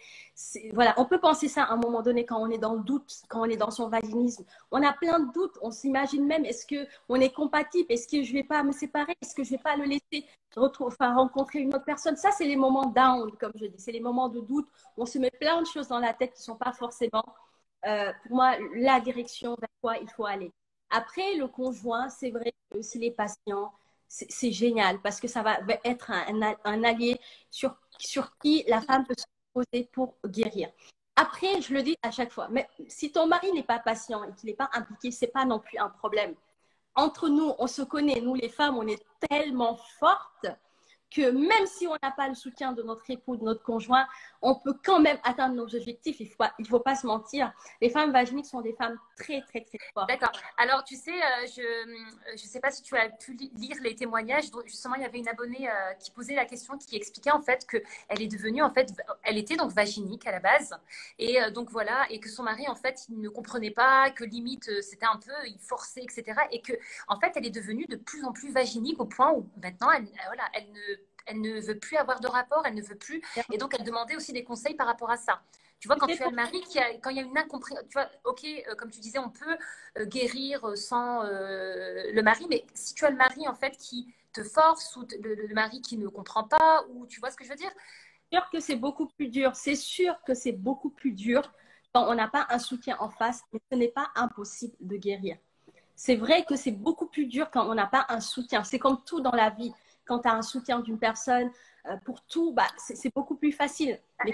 voilà, on peut penser ça à un moment donné quand on est dans le doute, quand on est dans son vaginisme. On a plein de doutes, on s'imagine même, est-ce qu'on est compatible? Est-ce que je ne vais pas me séparer? Est-ce que je ne vais pas le laisser rencontrer une autre personne? Ça, c'est les moments down, comme je dis, c'est les moments de doute. On se met plein de choses dans la tête qui ne sont pas forcément, pour moi, la direction vers quoi il faut aller. Après, le conjoint, c'est vrai que s'il est patient, c'est génial parce que ça va être un allié sur qui la femme peut se poser pour guérir. Après, je le dis à chaque fois, mais si ton mari n'est pas patient et qu'il n'est pas impliqué, ce n'est pas non plus un problème. Entre nous, on se connaît, nous les femmes, on est tellement fortes que même si on n'a pas le soutien de notre époux, de notre conjoint, on peut quand même atteindre nos objectifs. Il faut pas se mentir. Les femmes vaginiques sont des femmes très, très, très fortes. D'accord. Alors, tu sais, je sais pas si tu as pu lire les témoignages. Justement, il y avait une abonnée qui posait la question, qui expliquait en fait qu'elle est devenue, en fait, elle était donc vaginique à la base. Et donc voilà, et que son mari, en fait, il ne comprenait pas, que limite, c'était un peu, il forçait, etc. Et que, en fait, elle est devenue de plus en plus vaginique au point où maintenant, voilà, elle ne veut plus avoir de rapport, elle ne veut plus. Et donc, elle demandait aussi des conseils par rapport à ça. Tu vois, quand tu as le mari, quand il y a une incompréhension, tu vois, ok, comme tu disais, on peut guérir sans le mari, mais si tu as le mari, en fait, qui te force, ou le mari qui ne comprend pas, ou tu vois ce que je veux dire? C'est sûr que c'est beaucoup plus dur. C'est sûr que c'est beaucoup plus dur quand on n'a pas un soutien en face, mais ce n'est pas impossible de guérir. C'est vrai que c'est beaucoup plus dur quand on n'a pas un soutien. C'est comme tout dans la vie. Quand tu as un soutien d'une personne, pour tout, bah, c'est beaucoup plus facile. Mais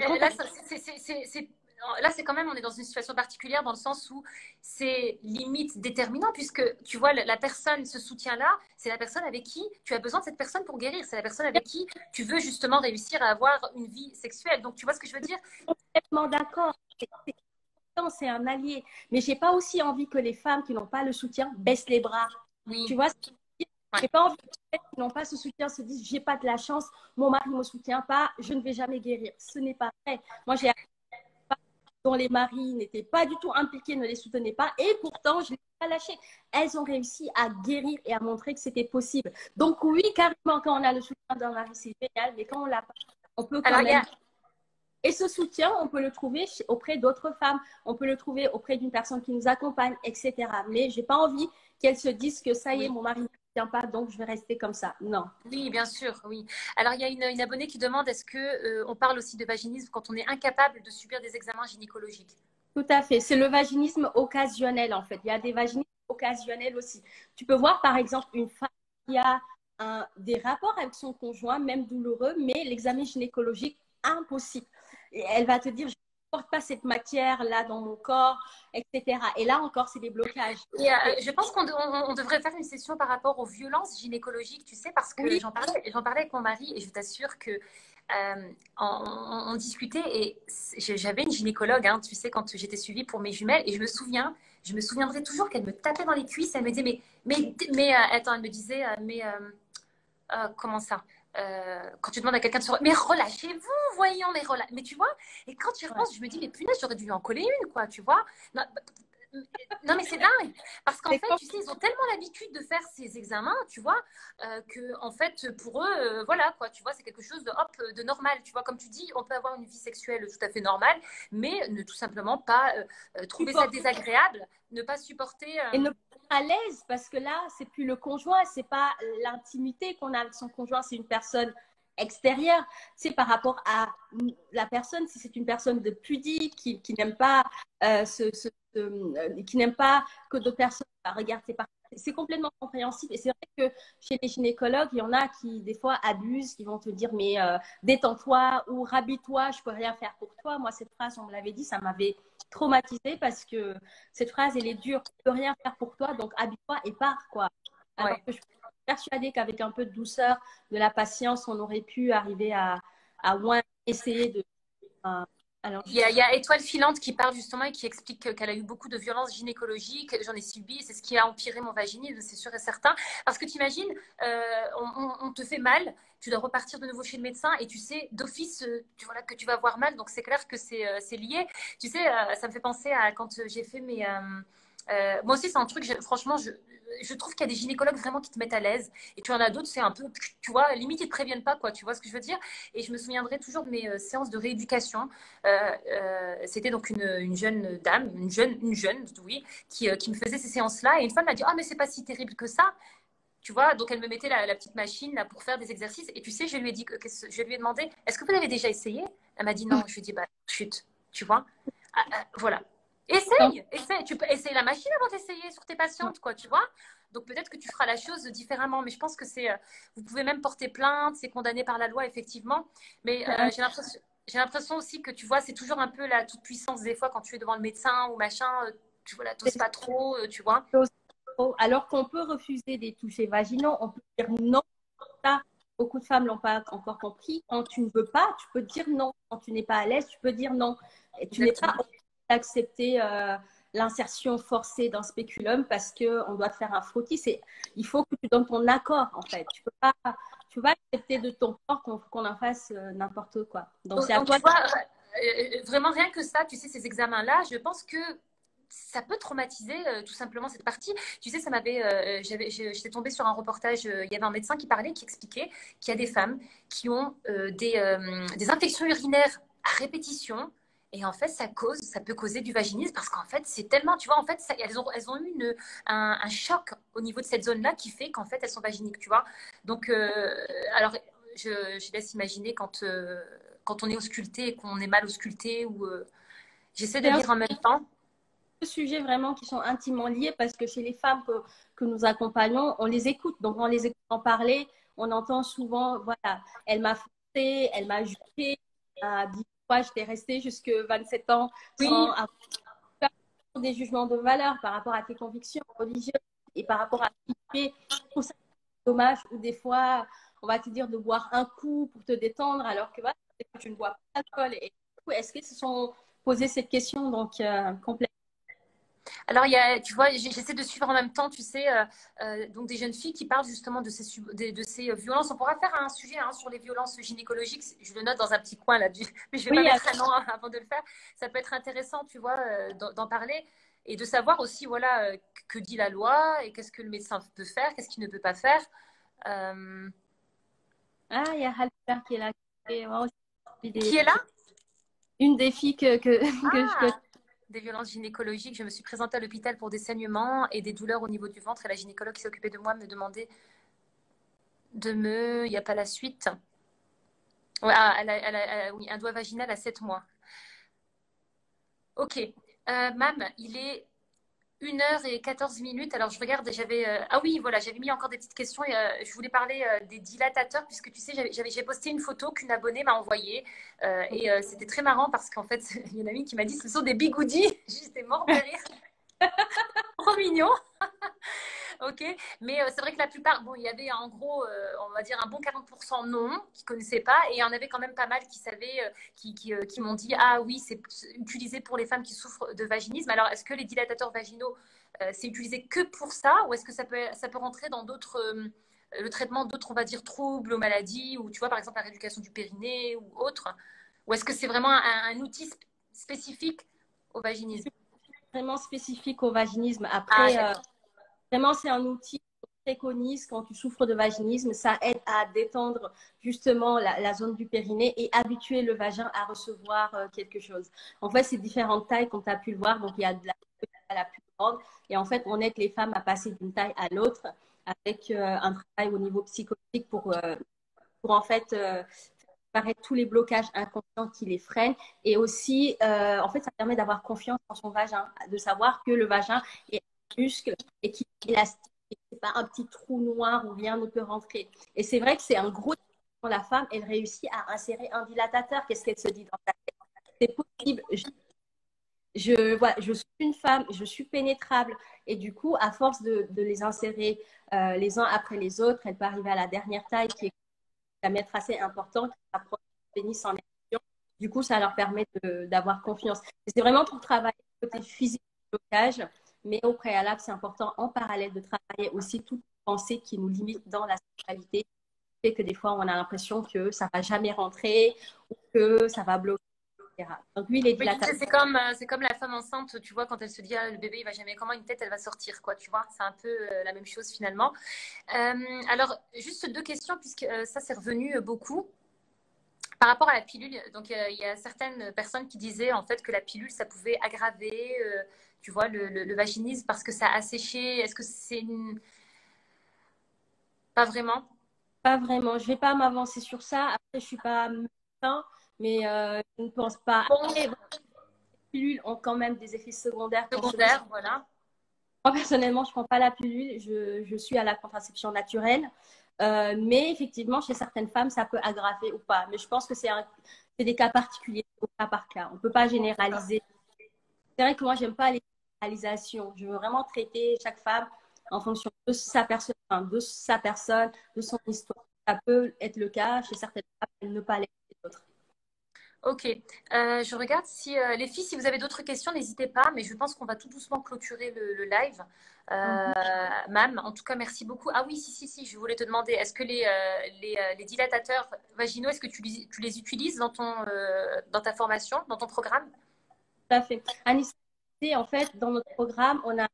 là, c'est quand même, on est dans une situation particulière dans le sens où c'est limite déterminant puisque tu vois, la personne, ce soutien-là, c'est la personne avec qui tu as besoin de cette personne pour guérir. C'est la personne avec qui tu veux justement réussir à avoir une vie sexuelle. Donc, tu vois ce que je veux dire? Je suis complètement d'accord. C'est un allié. Mais j'ai pas aussi envie que les femmes qui n'ont pas le soutien baissent les bras. Oui. Tu vois ce que je veux dire? J'ai pas envie que les femmes qui n'ont pas ce soutien se disent j'ai pas de la chance, mon mari ne me soutient pas, je ne vais jamais guérir. Ce n'est pas vrai. Moi, j'ai dont les maris n'étaient pas du tout impliqués, ne les soutenaient pas, et pourtant, je ne les ai pas lâchées. Elles ont réussi à guérir et à montrer que c'était possible. Donc oui, carrément, quand on a le soutien d'un mari, c'est génial, mais quand on l'a pas, on peut quand même... Et ce soutien, on peut le trouver auprès d'autres femmes, on peut le trouver auprès d'une personne qui nous accompagne, etc. Mais je n'ai pas envie qu'elles se disent que ça y est, mon mari ne tiens pas, donc je vais rester comme ça. Non. Oui, bien sûr, oui. Alors, il y a une abonnée qui demande est-ce que on parle aussi de vaginisme quand on est incapable de subir des examens gynécologiques? Tout à fait. C'est le vaginisme occasionnel, en fait. Il y a des vaginismes occasionnels aussi. Tu peux voir, par exemple, une femme qui a des rapports avec son conjoint, même douloureux, mais l'examen gynécologique, impossible. Et elle va te dire, je ne porte pas cette matière-là dans mon corps, etc. Et là encore, c'est des blocages. Et je pense qu'on devrait faire une session par rapport aux violences gynécologiques, tu sais, parce que Oui. j'en parlais avec mon mari et je t'assure que on discutait et j'avais une gynécologue, hein, tu sais, quand j'étais suivie pour mes jumelles et je me souviendrai toujours qu'elle me tapait dans les cuisses, elle me disait, attends, elle me disait, comment ça quand tu demandes à quelqu'un de se... Mais relâchez-vous, voyons, mais tu vois, et quand tu y repenses, je me dis, mais punaise, j'aurais dû lui en coller une, quoi, tu vois. Non, non, mais c'est dingue. Parce qu'en fait, tu sais, ils ont tellement l'habitude de faire ces examens, tu vois, que, en fait, pour eux, voilà, quoi, tu vois, c'est quelque chose de, hop, de normal. Tu vois, comme tu dis, on peut avoir une vie sexuelle tout à fait normale, mais ne tout simplement pas trouver ça désagréable, ne pas supporter. Et ne pas être à l'aise, parce que là, c'est plus le conjoint, c'est pas l'intimité qu'on a avec son conjoint, c'est une personne extérieure. C'est par rapport à la personne, si c'est une personne de pudique, qui n'aime pas qui n'aime pas que d'autres personnes regardent ses parties. C'est complètement compréhensible. Et c'est vrai que chez les gynécologues, il y en a qui, des fois, abusent, qui vont te dire, mais détends-toi ou rhabille-toi, je peux rien faire pour toi. Moi, cette phrase, on me l'avait dit, ça m'avait traumatisée parce que cette phrase, elle est dure. Je peux rien faire pour toi, donc habille-toi et pars, quoi. Alors que je suis persuadée qu'avec un peu de douceur, de la patience, on aurait pu arriver à moins essayer de... alors, il y a Étoile Filante qui parle justement et qui explique qu'elle a eu beaucoup de violences gynécologiques. J'en ai subi, c'est ce qui a empiré mon vaginisme, c'est sûr et certain. Parce que tu imagines, on te fait mal, tu dois repartir de nouveau chez le médecin et tu sais d'office voilà, que tu vas avoir mal. Donc c'est clair que c'est lié. Tu sais, ça me fait penser à quand j'ai fait mes... moi aussi, c'est un truc, franchement, je trouve qu'il y a des gynécologues vraiment qui te mettent à l'aise. Et tu en as d'autres, c'est un peu, tu vois, limite, ils ne te préviennent pas, quoi. Tu vois ce que je veux dire? Et je me souviendrai toujours de mes séances de rééducation. C'était donc une jeune dame, une jeune, oui, qui me faisait ces séances-là. Et une fois, elle m'a dit, oh, mais c'est pas si terrible que ça. Tu vois, donc elle me mettait la petite machine là, pour faire des exercices. Et tu sais, je lui ai dit, je lui ai demandé, est-ce que vous l'avez déjà essayé? Elle m'a dit non. Je lui ai dit, bah, chut, tu vois. Voilà. Essaye. Tu peux essayer la machine avant d'essayer sur tes patientes, quoi, tu vois. Donc peut-être que tu feras la chose différemment. Mais je pense que vous pouvez même porter plainte, c'est condamné par la loi, effectivement. Mais j'ai l'impression aussi que, tu vois, c'est toujours un peu la toute-puissance des fois quand tu es devant le médecin ou machin. Tu vois, t'oses pas trop, tu vois. Alors qu'on peut refuser des touchés vaginaux, on peut dire non. Ça, beaucoup de femmes l'ont pas encore compris. Quand tu ne veux pas, tu peux dire non. Quand tu n'es pas à l'aise, tu peux dire non. Et tu n'es pas obligé d'accepter l'insertion forcée d'un spéculum parce qu'on doit te faire un frottis. Il faut que tu donnes ton accord, en fait. Tu peux pas accepter de ton corps qu'on en fasse n'importe quoi. Donc, c'est à toi. Tu vois, vraiment rien que ça, tu sais, ces examens-là, je pense que ça peut traumatiser tout simplement cette partie. Tu sais, ça m'avait, j'étais tombée sur un reportage. Il y avait un médecin qui parlait, qui expliquait qu'il y a des femmes qui ont des infections urinaires à répétition. Et en fait, ça peut causer du vaginisme parce qu'en fait, c'est tellement, tu vois, en fait, elles ont eu un choc au niveau de cette zone-là qui fait qu'en fait, elles sont vaginiques, tu vois. Donc, alors, je laisse imaginer quand on est ausculté et qu'on est mal ausculté ou j'essaie de lire en même temps. Sujets vraiment qui sont intimement liés parce que chez les femmes que nous accompagnons, on les écoute. Donc, on les écoute en parler. On entend souvent, voilà, elle m'a forcé, elle m'a jugé, elle m'a dit pourquoi j'étais restée jusque 27 ans sans avoir des jugements de valeur par rapport à tes convictions religieuses et par rapport à ce qui est dommage ou des fois, on va te dire de boire un coup pour te détendre alors que, voilà, que tu ne bois pas d'alcool. Et du coup, est-ce qu'ils se sont posé cette question donc complètement? Alors, tu vois, j'essaie de suivre en même temps, tu sais, donc des jeunes filles qui parlent justement de ces violences. On pourra faire un sujet sur les violences gynécologiques. Je le note dans un petit coin là, mais je vais pas mettre un nom avant de le faire. Ça peut être intéressant, tu vois, d'en parler et de savoir aussi, voilà, que dit la loi et qu'est-ce que le médecin peut faire, qu'est-ce qu'il ne peut pas faire. Ah, il y a Halper qui est là. Qui est là? Une des filles que je connais. des violences gynécologiques. Je me suis présentée à l'hôpital pour des saignements et des douleurs au niveau du ventre. Et la gynécologue qui s'occupait de moi me demandait de me... Il n'y a pas la suite. Ouais, oui, un doigt vaginal à 7 mois. Ok. Mam, il est 1h14. Alors, je regarde, ah oui, voilà, j'avais mis encore des petites questions. Et, je voulais parler des dilatateurs, puisque tu sais, j'ai posté une photo qu'une abonnée m'a envoyée. Et c'était très marrant parce qu'en fait, il y en a une qui m'a dit ce sont des bigoudis. J'étais morte de rire. Trop mignon. Ok, mais c'est vrai que la plupart, bon, il y avait en gros, on va dire un bon 40% non, qui ne connaissaient pas, et il y en avait quand même pas mal qui savaient, qui m'ont dit, ah oui, c'est utilisé pour les femmes qui souffrent de vaginisme. Alors, est-ce que les dilatateurs vaginaux, c'est utilisé que pour ça, ou est-ce que ça peut rentrer dans d'autres, le traitement d'autres, on va dire, troubles ou maladies, ou tu vois, par exemple, la rééducation du périnée ou autre, ou est-ce que c'est vraiment un outil spécifique au vaginisme? Vraiment spécifique au vaginisme. Après, vraiment, c'est un outil qu'on préconise quand tu souffres de vaginisme. Ça aide à détendre justement la zone du périnée et habituer le vagin à recevoir quelque chose. En fait, c'est différentes tailles, comme tu as pu le voir. Donc, il y a de la à la plus grande. Et en fait, on aide les femmes à passer d'une taille à l'autre avec un travail au niveau psychologique pour en fait paraître tous les blocages inconscients qui les freinent. Et aussi, en fait, ça permet d'avoir confiance en son vagin, de savoir que le vagin est un muscle et qu'il est élastique. C'est pas un petit trou noir où rien ne peut rentrer. Et c'est vrai que c'est un gros pour la femme. Elle réussit à insérer un dilatateur. Qu'est-ce qu'elle se dit dans sa tête? C'est possible. Voilà, je suis une femme, je suis pénétrable. Et du coup, à force de les insérer les uns après les autres, elle peut arriver à la dernière taille qui est un mètre assez important qui rapproche le pénis en érection. Du coup, ça leur permet d'avoir confiance. C'est vraiment pour travailler le côté physique du blocage, mais au préalable, c'est important en parallèle de travailler aussi toute pensée qui nous limite dans la sexualité. Fait que des fois, on a l'impression que ça ne va jamais rentrer ou que ça va bloquer, etc. Donc, lui, il est dilatateur. C'est comme la femme enceinte, tu vois, quand elle se dit ah, le bébé il va jamais, comment une tête elle va sortir, quoi, tu vois, c'est un peu la même chose finalement. Alors, juste deux questions, puisque ça c'est revenu beaucoup. Par rapport à la pilule, donc il y a certaines personnes qui disaient en fait que la pilule ça pouvait aggraver, tu vois, le vaginisme parce que ça asséchait. Est-ce que c'est pas vraiment? Pas vraiment. Je ne vais pas m'avancer sur ça. Après, je ne suis pas médecin, mais je ne pense pas. Après, les pilules ont quand même des effets secondaires. Secondaire, voilà. Moi, personnellement, je ne prends pas la pilule. Je suis à la contraception naturelle. Mais effectivement, chez certaines femmes, ça peut aggraver ou pas. Mais je pense que c'est des cas particuliers, au cas par cas. On ne peut pas généraliser. C'est vrai que moi, je n'aime pas les généralisations. Je veux vraiment traiter chaque femme en fonction de sa personne, de son histoire. Ça peut être le cas chez certaines femmes et ne pas l'être chez d'autres. Ok, je regarde si les filles, si vous avez d'autres questions, n'hésitez pas, mais je pense qu'on va tout doucement clôturer le live. Mam, en tout cas, merci beaucoup. Ah oui, si, je voulais te demander, est-ce que les dilatateurs vaginaux, est-ce que tu les utilises dans ta formation, dans ton programme? Tout à fait. Anis, en fait, dans notre programme, on a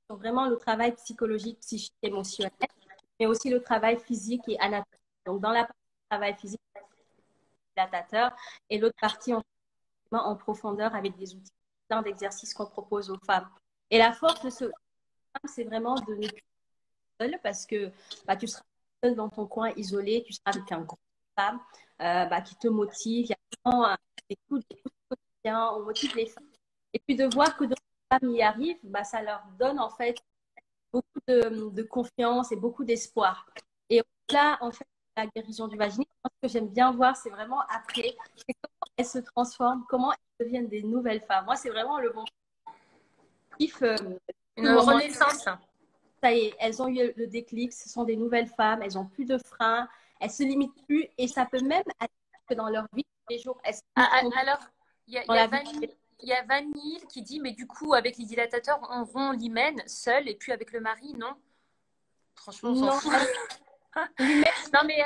vraiment le travail psychologique, psychique, émotionnel, mais aussi le travail physique et anatomique. Donc, dans la partie travail physique, dilatateur, et l'autre partie en profondeur avec des outils, plein d'exercices qu'on propose aux femmes. Et la force de ce programme, c'est vraiment de ne plus être seule parce que tu seras seule dans ton coin isolé, tu seras avec un groupe de femmes qui te motive. Il y a vraiment des coups de quotidien, on motive les femmes. Et puis de voir que d'autres femmes y arrivent, ça leur donne en fait beaucoup de confiance et beaucoup d'espoir. Et là, en fait, la guérison du vaginisme, ce que j'aime bien voir, c'est vraiment après, c'est comment elles se transforment, comment elles deviennent des nouvelles femmes. Moi, c'est vraiment le bon kiff. Une renaissance. Ça y est, elles ont eu le déclic, ce sont des nouvelles femmes, elles n'ont plus de freins, elles ne se limitent plus et ça peut même aller que dans leur vie tous les jours. Alors, il y a Vanille qui dit, mais du coup, avec les dilatateurs, on rompt l'hymen seul et puis avec le mari, non? Franchement, on s'en fout. Non, mais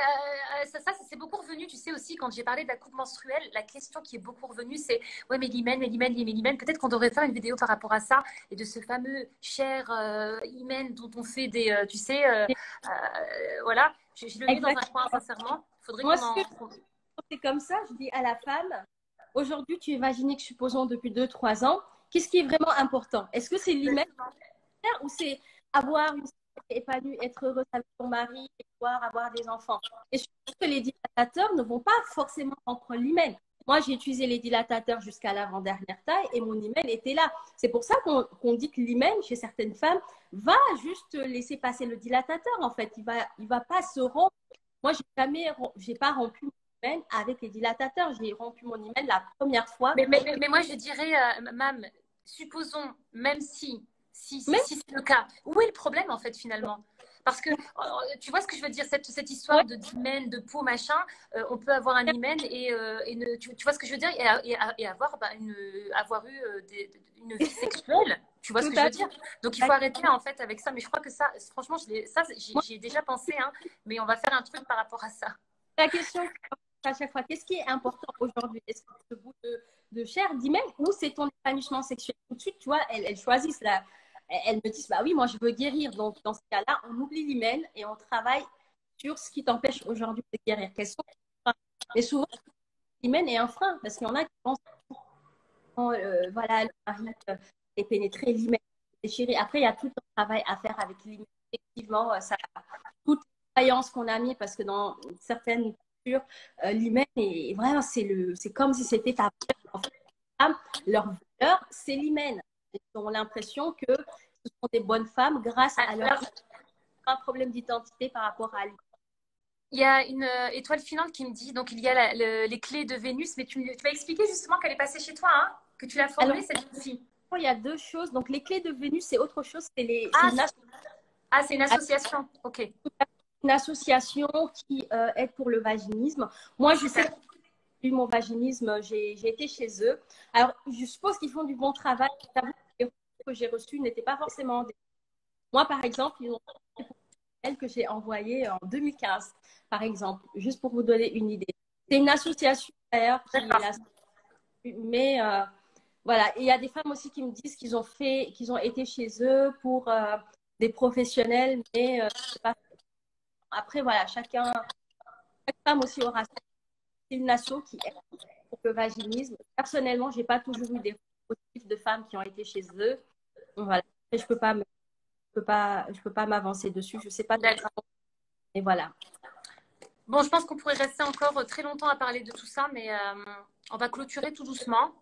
ça c'est beaucoup revenu, tu sais aussi, quand j'ai parlé de la coupe menstruelle, la question qui est beaucoup revenue, c'est ouais, mais l'hymen, peut-être qu'on devrait faire une vidéo par rapport à ça et de ce fameux cher hymen dont on fait des, tu sais, voilà, je le mets dans un coin, sincèrement. Faudrait Moi, c'est comme ça, je dis à la femme, aujourd'hui, tu es vaginique, supposons, depuis 2, 3 ans. Qu'est-ce qui est vraiment important? Est-ce que c'est l'hymen ou c'est avoir une sexualité épanouie, être heureuse avec ton mari et pouvoir avoir des enfants? Et je pense que les dilatateurs ne vont pas forcément rompre l'hymen. Moi, j'ai utilisé les dilatateurs jusqu'à l'avant-dernière taille et mon hymen était là. C'est pour ça qu'on dit que l'hymen, chez certaines femmes, va juste laisser passer le dilatateur, en fait. Il va pas se rompre. Moi, j'ai pas rompu mon hymen avec les dilatateurs. J'ai rompu mon hymen la première fois. Mais moi, je dirais, Mam, supposons, même Même si c'est le cas, où est le problème en fait finalement? Parce que tu vois ce que je veux dire, cette histoire de d'hymen, de peau, machin, on peut avoir un hymen et tu vois ce que je veux dire, et avoir, avoir eu une vie sexuelle. Tu vois ce que je veux dire? Donc il faut arrêter en fait avec ça. Mais je crois que ça, franchement, j'y ai déjà pensé, hein, mais on va faire un truc par rapport à ça. la question à chaque fois, qu'est-ce qui est important aujourd'hui? Est-ce que c'est ce bout de chair d'hymen ou c'est ton épanouissement sexuel? Tout de suite, tu vois, elles choisissent la. Elles me disent, bah oui, moi je veux guérir. Donc dans ce cas-là, on oublie l'hymen et on travaille sur ce qui t'empêche aujourd'hui de guérir. Quels sont les freins? Et souvent, l'hymen est un frein parce qu'il y en a qui pensent, voilà, le mari est pénétré, l'hymen est déchiré. Après, il y a tout un travail à faire avec l'hymen. Effectivement, ça, toute croyance qu'on a mis parce que dans certaines cultures, l'hymen est vraiment, c'est comme si c'était ta en fait, leur valeur, c'est l'hymen. Ils ont l'impression que ce sont des bonnes femmes grâce à leur un problème d'identité par rapport à lui. Il y a une étoile filante qui me dit, donc il y a les clés de Vénus, mais tu m'as expliqué justement qu'elle est passée chez toi, hein, que tu l'as formée, Alors, cette fille. il y a deux choses. Donc, les clés de Vénus, c'est autre chose. C'est une association. Ok. Une association qui aide pour le vaginisme. Moi, je sais que mon vaginisme, j'ai été chez eux. Alors, je suppose qu'ils font du bon travail. Les retours que j'ai reçus n'étaient pas forcément des... Moi, par exemple, ils ont celle que j'ai envoyée en 2015, par exemple, juste pour vous donner une idée. C'est une association d'ailleurs qui est là. Mais voilà, et il y a des femmes aussi qui me disent qu'ils ont été chez eux pour des professionnels, mais pas... Après, voilà, chaque femme aussi aura une asso qui aide pour le vaginisme. Personnellement, j'ai pas toujours eu des positifs de femmes qui ont été chez eux. Voilà, et je peux pas m'avancer dessus. Je sais pas. Et voilà. Bon, je pense qu'on pourrait rester encore très longtemps à parler de tout ça, mais on va clôturer tout doucement.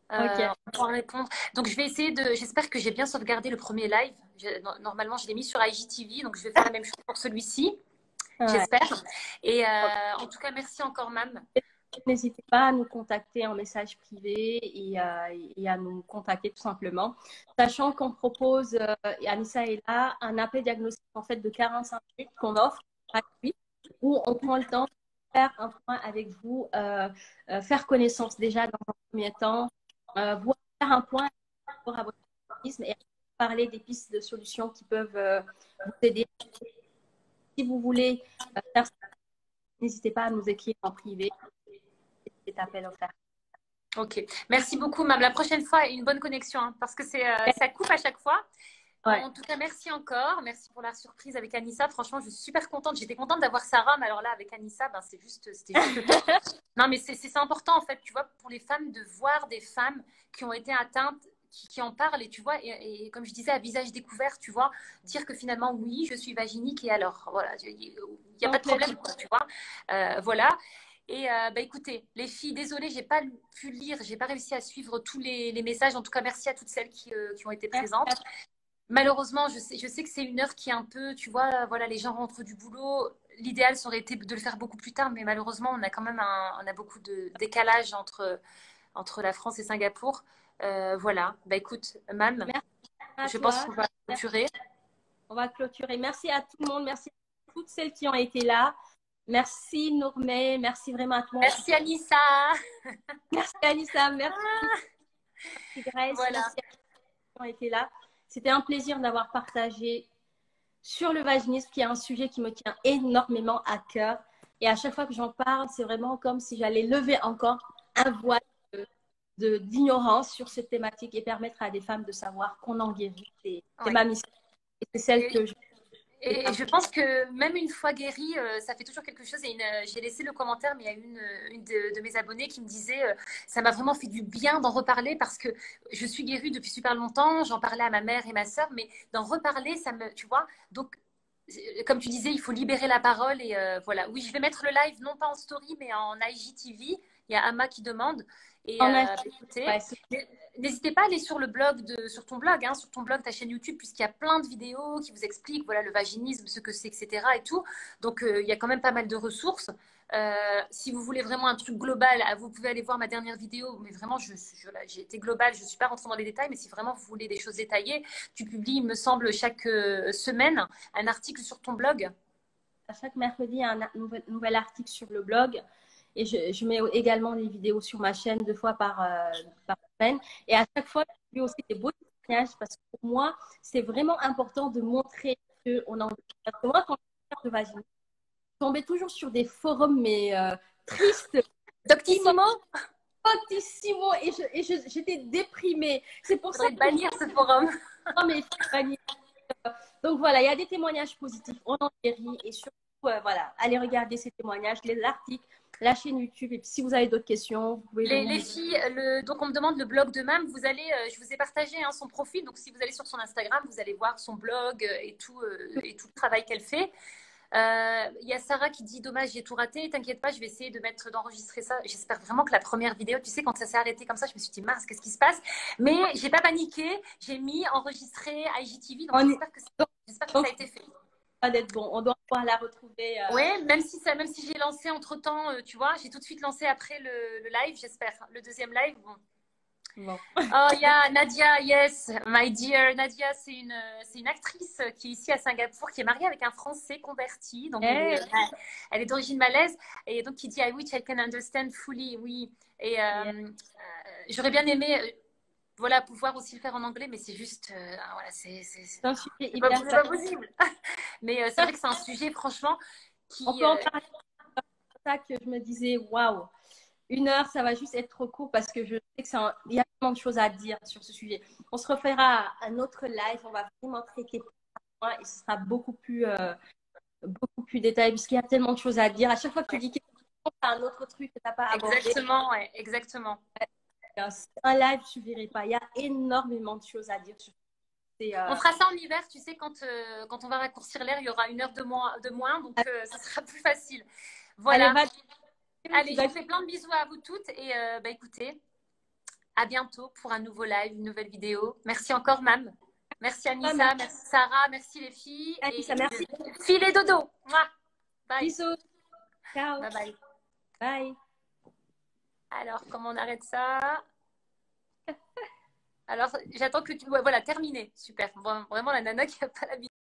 Ok. On pourra répondre. Donc, je vais essayer de. J'espère que j'ai bien sauvegardé le premier live. Normalement, je l'ai mis sur IGTV, donc je vais faire la même chose pour celui-ci. Ouais. J'espère. Et en tout cas, merci encore, Mam. N'hésitez pas à nous contacter en message privé et à nous contacter tout simplement. Sachant qu'on propose, et Anissa est là, un appel diagnostic en fait de 45 minutes qu'on offre gratuit, où on prend le temps de faire un point avec vous, faire connaissance déjà dans un premier temps, faire un point par rapport à votre organisme et parler des pistes de solutions qui peuvent vous aider. Si vous voulez faire ça, n'hésitez pas à nous écrire en privé. Cet appel offert. Ok, merci beaucoup, Mam. La prochaine fois, une bonne connexion, hein, parce que ça coupe à chaque fois. Ouais. En tout cas, merci encore. Merci pour la surprise avec Anissa. Franchement, je suis super contente. J'étais contente d'avoir Sarah, mais alors là, avec Anissa, ben, c'était juste non, mais c'est important, en fait, tu vois, pour les femmes, de voir des femmes qui ont été atteintes, qui en parlent, et tu vois, et comme je disais, à visage découvert, tu vois, dire que finalement, oui, je suis vaginique, et alors, voilà, il n'y a pas de problème, quoi, tu vois. Voilà. Et bah, écoutez, les filles, désolée, j'ai pas pu lire, j'ai pas réussi à suivre tous les messages. En tout cas, merci à toutes celles qui ont été présentes. Malheureusement, je sais que c'est une heure qui est un peu, tu vois, voilà, les gens rentrent du boulot. L'idéal, ça aurait été de le faire beaucoup plus tard, mais malheureusement, on a quand même on a beaucoup de décalage entre la France et Singapour. Voilà, bah écoute, Mam, je pense qu'on va clôturer. On va clôturer. Merci à tout le monde, merci à toutes celles qui ont été là. Merci Nourmé, merci vraiment à toi. Merci Anissa. Merci Anissa, merci. Merci Grace, voilà. merci à tous qui ont été là. C'était un plaisir d'avoir partagé sur le vaginisme, qui est un sujet qui me tient énormément à cœur. Et à chaque fois que j'en parle, c'est vraiment comme si j'allais lever encore un voile d'ignorance sur cette thématique et permettre à des femmes de savoir qu'on en guérit. C'est ma mission. Et c'est celle que je... Et je pense que même une fois guérie, ça fait toujours quelque chose. Et j'ai laissé le commentaire, mais il y a une de mes abonnées qui me disait ça m'a vraiment fait du bien d'en reparler parce que je suis guérie depuis super longtemps. J'en parlais à ma mère et ma sœur, mais d'en reparler, ça me, tu vois. Donc, comme tu disais, il faut libérer la parole. Et voilà. Oui, je vais mettre le live, non pas en story, mais en IGTV. Il y a Ama qui demande. Et En écoutez, ouais, n'hésitez pas à aller sur le blog sur ton blog, hein, sur ton blog, ta chaîne YouTube, puisqu'il y a plein de vidéos qui vous expliquent voilà, le vaginisme, ce que c'est, etc. et tout. Donc, il y a quand même pas mal de ressources. Si vous voulez vraiment un truc global, vous pouvez aller voir ma dernière vidéo. Mais vraiment, j'ai été globale, je ne suis pas rentrée dans les détails. Mais si vraiment vous voulez des choses détaillées, tu publies, il me semble, chaque semaine un article sur ton blog. à chaque mercredi, il y a un nouvel article sur le blog. Et je mets également des vidéos sur ma chaîne 2 fois par semaine. Et à chaque fois, je fais aussi des beaux témoignages parce que pour moi, c'est vraiment important de montrer qu'on en. Parce que moi, quand je parle de vaginisme, je tombais toujours sur des forums, mais tristes. Doctissimo, Fortissimo. Et j'étais déprimée. C'est pour ça faudrait bannir ce forum. non, mais donc voilà, il y a des témoignages positifs, on en guérit et surtout, voilà, allez regarder ces témoignages, les articles, la chaîne YouTube. Et puis si vous avez d'autres questions, vous pouvez Les filles, donc on me demande le blog de Mam. Vous allez, je vous ai partagé hein, son profil. Donc si vous allez sur son Instagram, vous allez voir son blog et tout le travail qu'elle fait. Il y a Sarah qui dit dommage, j'ai tout raté. T'inquiète pas, je vais essayer d'enregistrer ça. J'espère vraiment que la première vidéo, tu sais, quand ça s'est arrêté comme ça, je me suis dit mince, qu'est-ce qui se passe? Mais j'ai pas paniqué. J'ai mis enregistrer IGTV. Donc j'espère que ça a été fait. d'être bon. On doit pouvoir la retrouver. Oui, même si j'ai lancé entre-temps, tu vois, j'ai tout de suite lancé après le live, j'espère. Le deuxième live, bon. Bon. Oh, yeah, Nadia, yes, my dear. Nadia, c'est une actrice qui est ici à Singapour, qui est mariée avec un Français converti. Donc, elle est d'origine malaise. Et donc, qui dit I wish I can understand fully. Oui. Et j'aurais bien aimé voilà, pouvoir aussi le faire en anglais, mais c'est juste. Voilà, c'est un sujet pas possible. Mais c'est vrai que c'est un sujet, franchement, qui. On peut en parler. C'est ça que je me disais, waouh, 1 heure, ça va juste être trop court parce que je sais qu'il y a tellement de choses à dire sur ce sujet. On se refera un autre live, on va vraiment traiter par et ce sera beaucoup plus détaillé puisqu'il y a tellement de choses à dire. À chaque fois que tu dis quelque chose, tu as un autre truc que tu n'as pas abordé. Exactement, ouais, exactement. Un live ne suffirait pas. Il y a énormément de choses à dire sur on fera ça en hiver, tu sais, quand on va raccourcir l'air, il y aura 1 heure de moins donc ça sera plus facile. Voilà. Allez, je vous fais plein de bisous à vous toutes et écoutez, à bientôt pour un nouveau live, une nouvelle vidéo. Merci encore, Mam. Merci Anissa, merci Sarah, merci les filles. Anissa, merci. Filet dodo. Bye. Bisous. Ciao. Bye bye. Bye. Alors, comment on arrête ça? Alors, j'attends que tu... Ouais, voilà, terminé. Super. Bon, vraiment, la nana qui n'a pas l'habitude.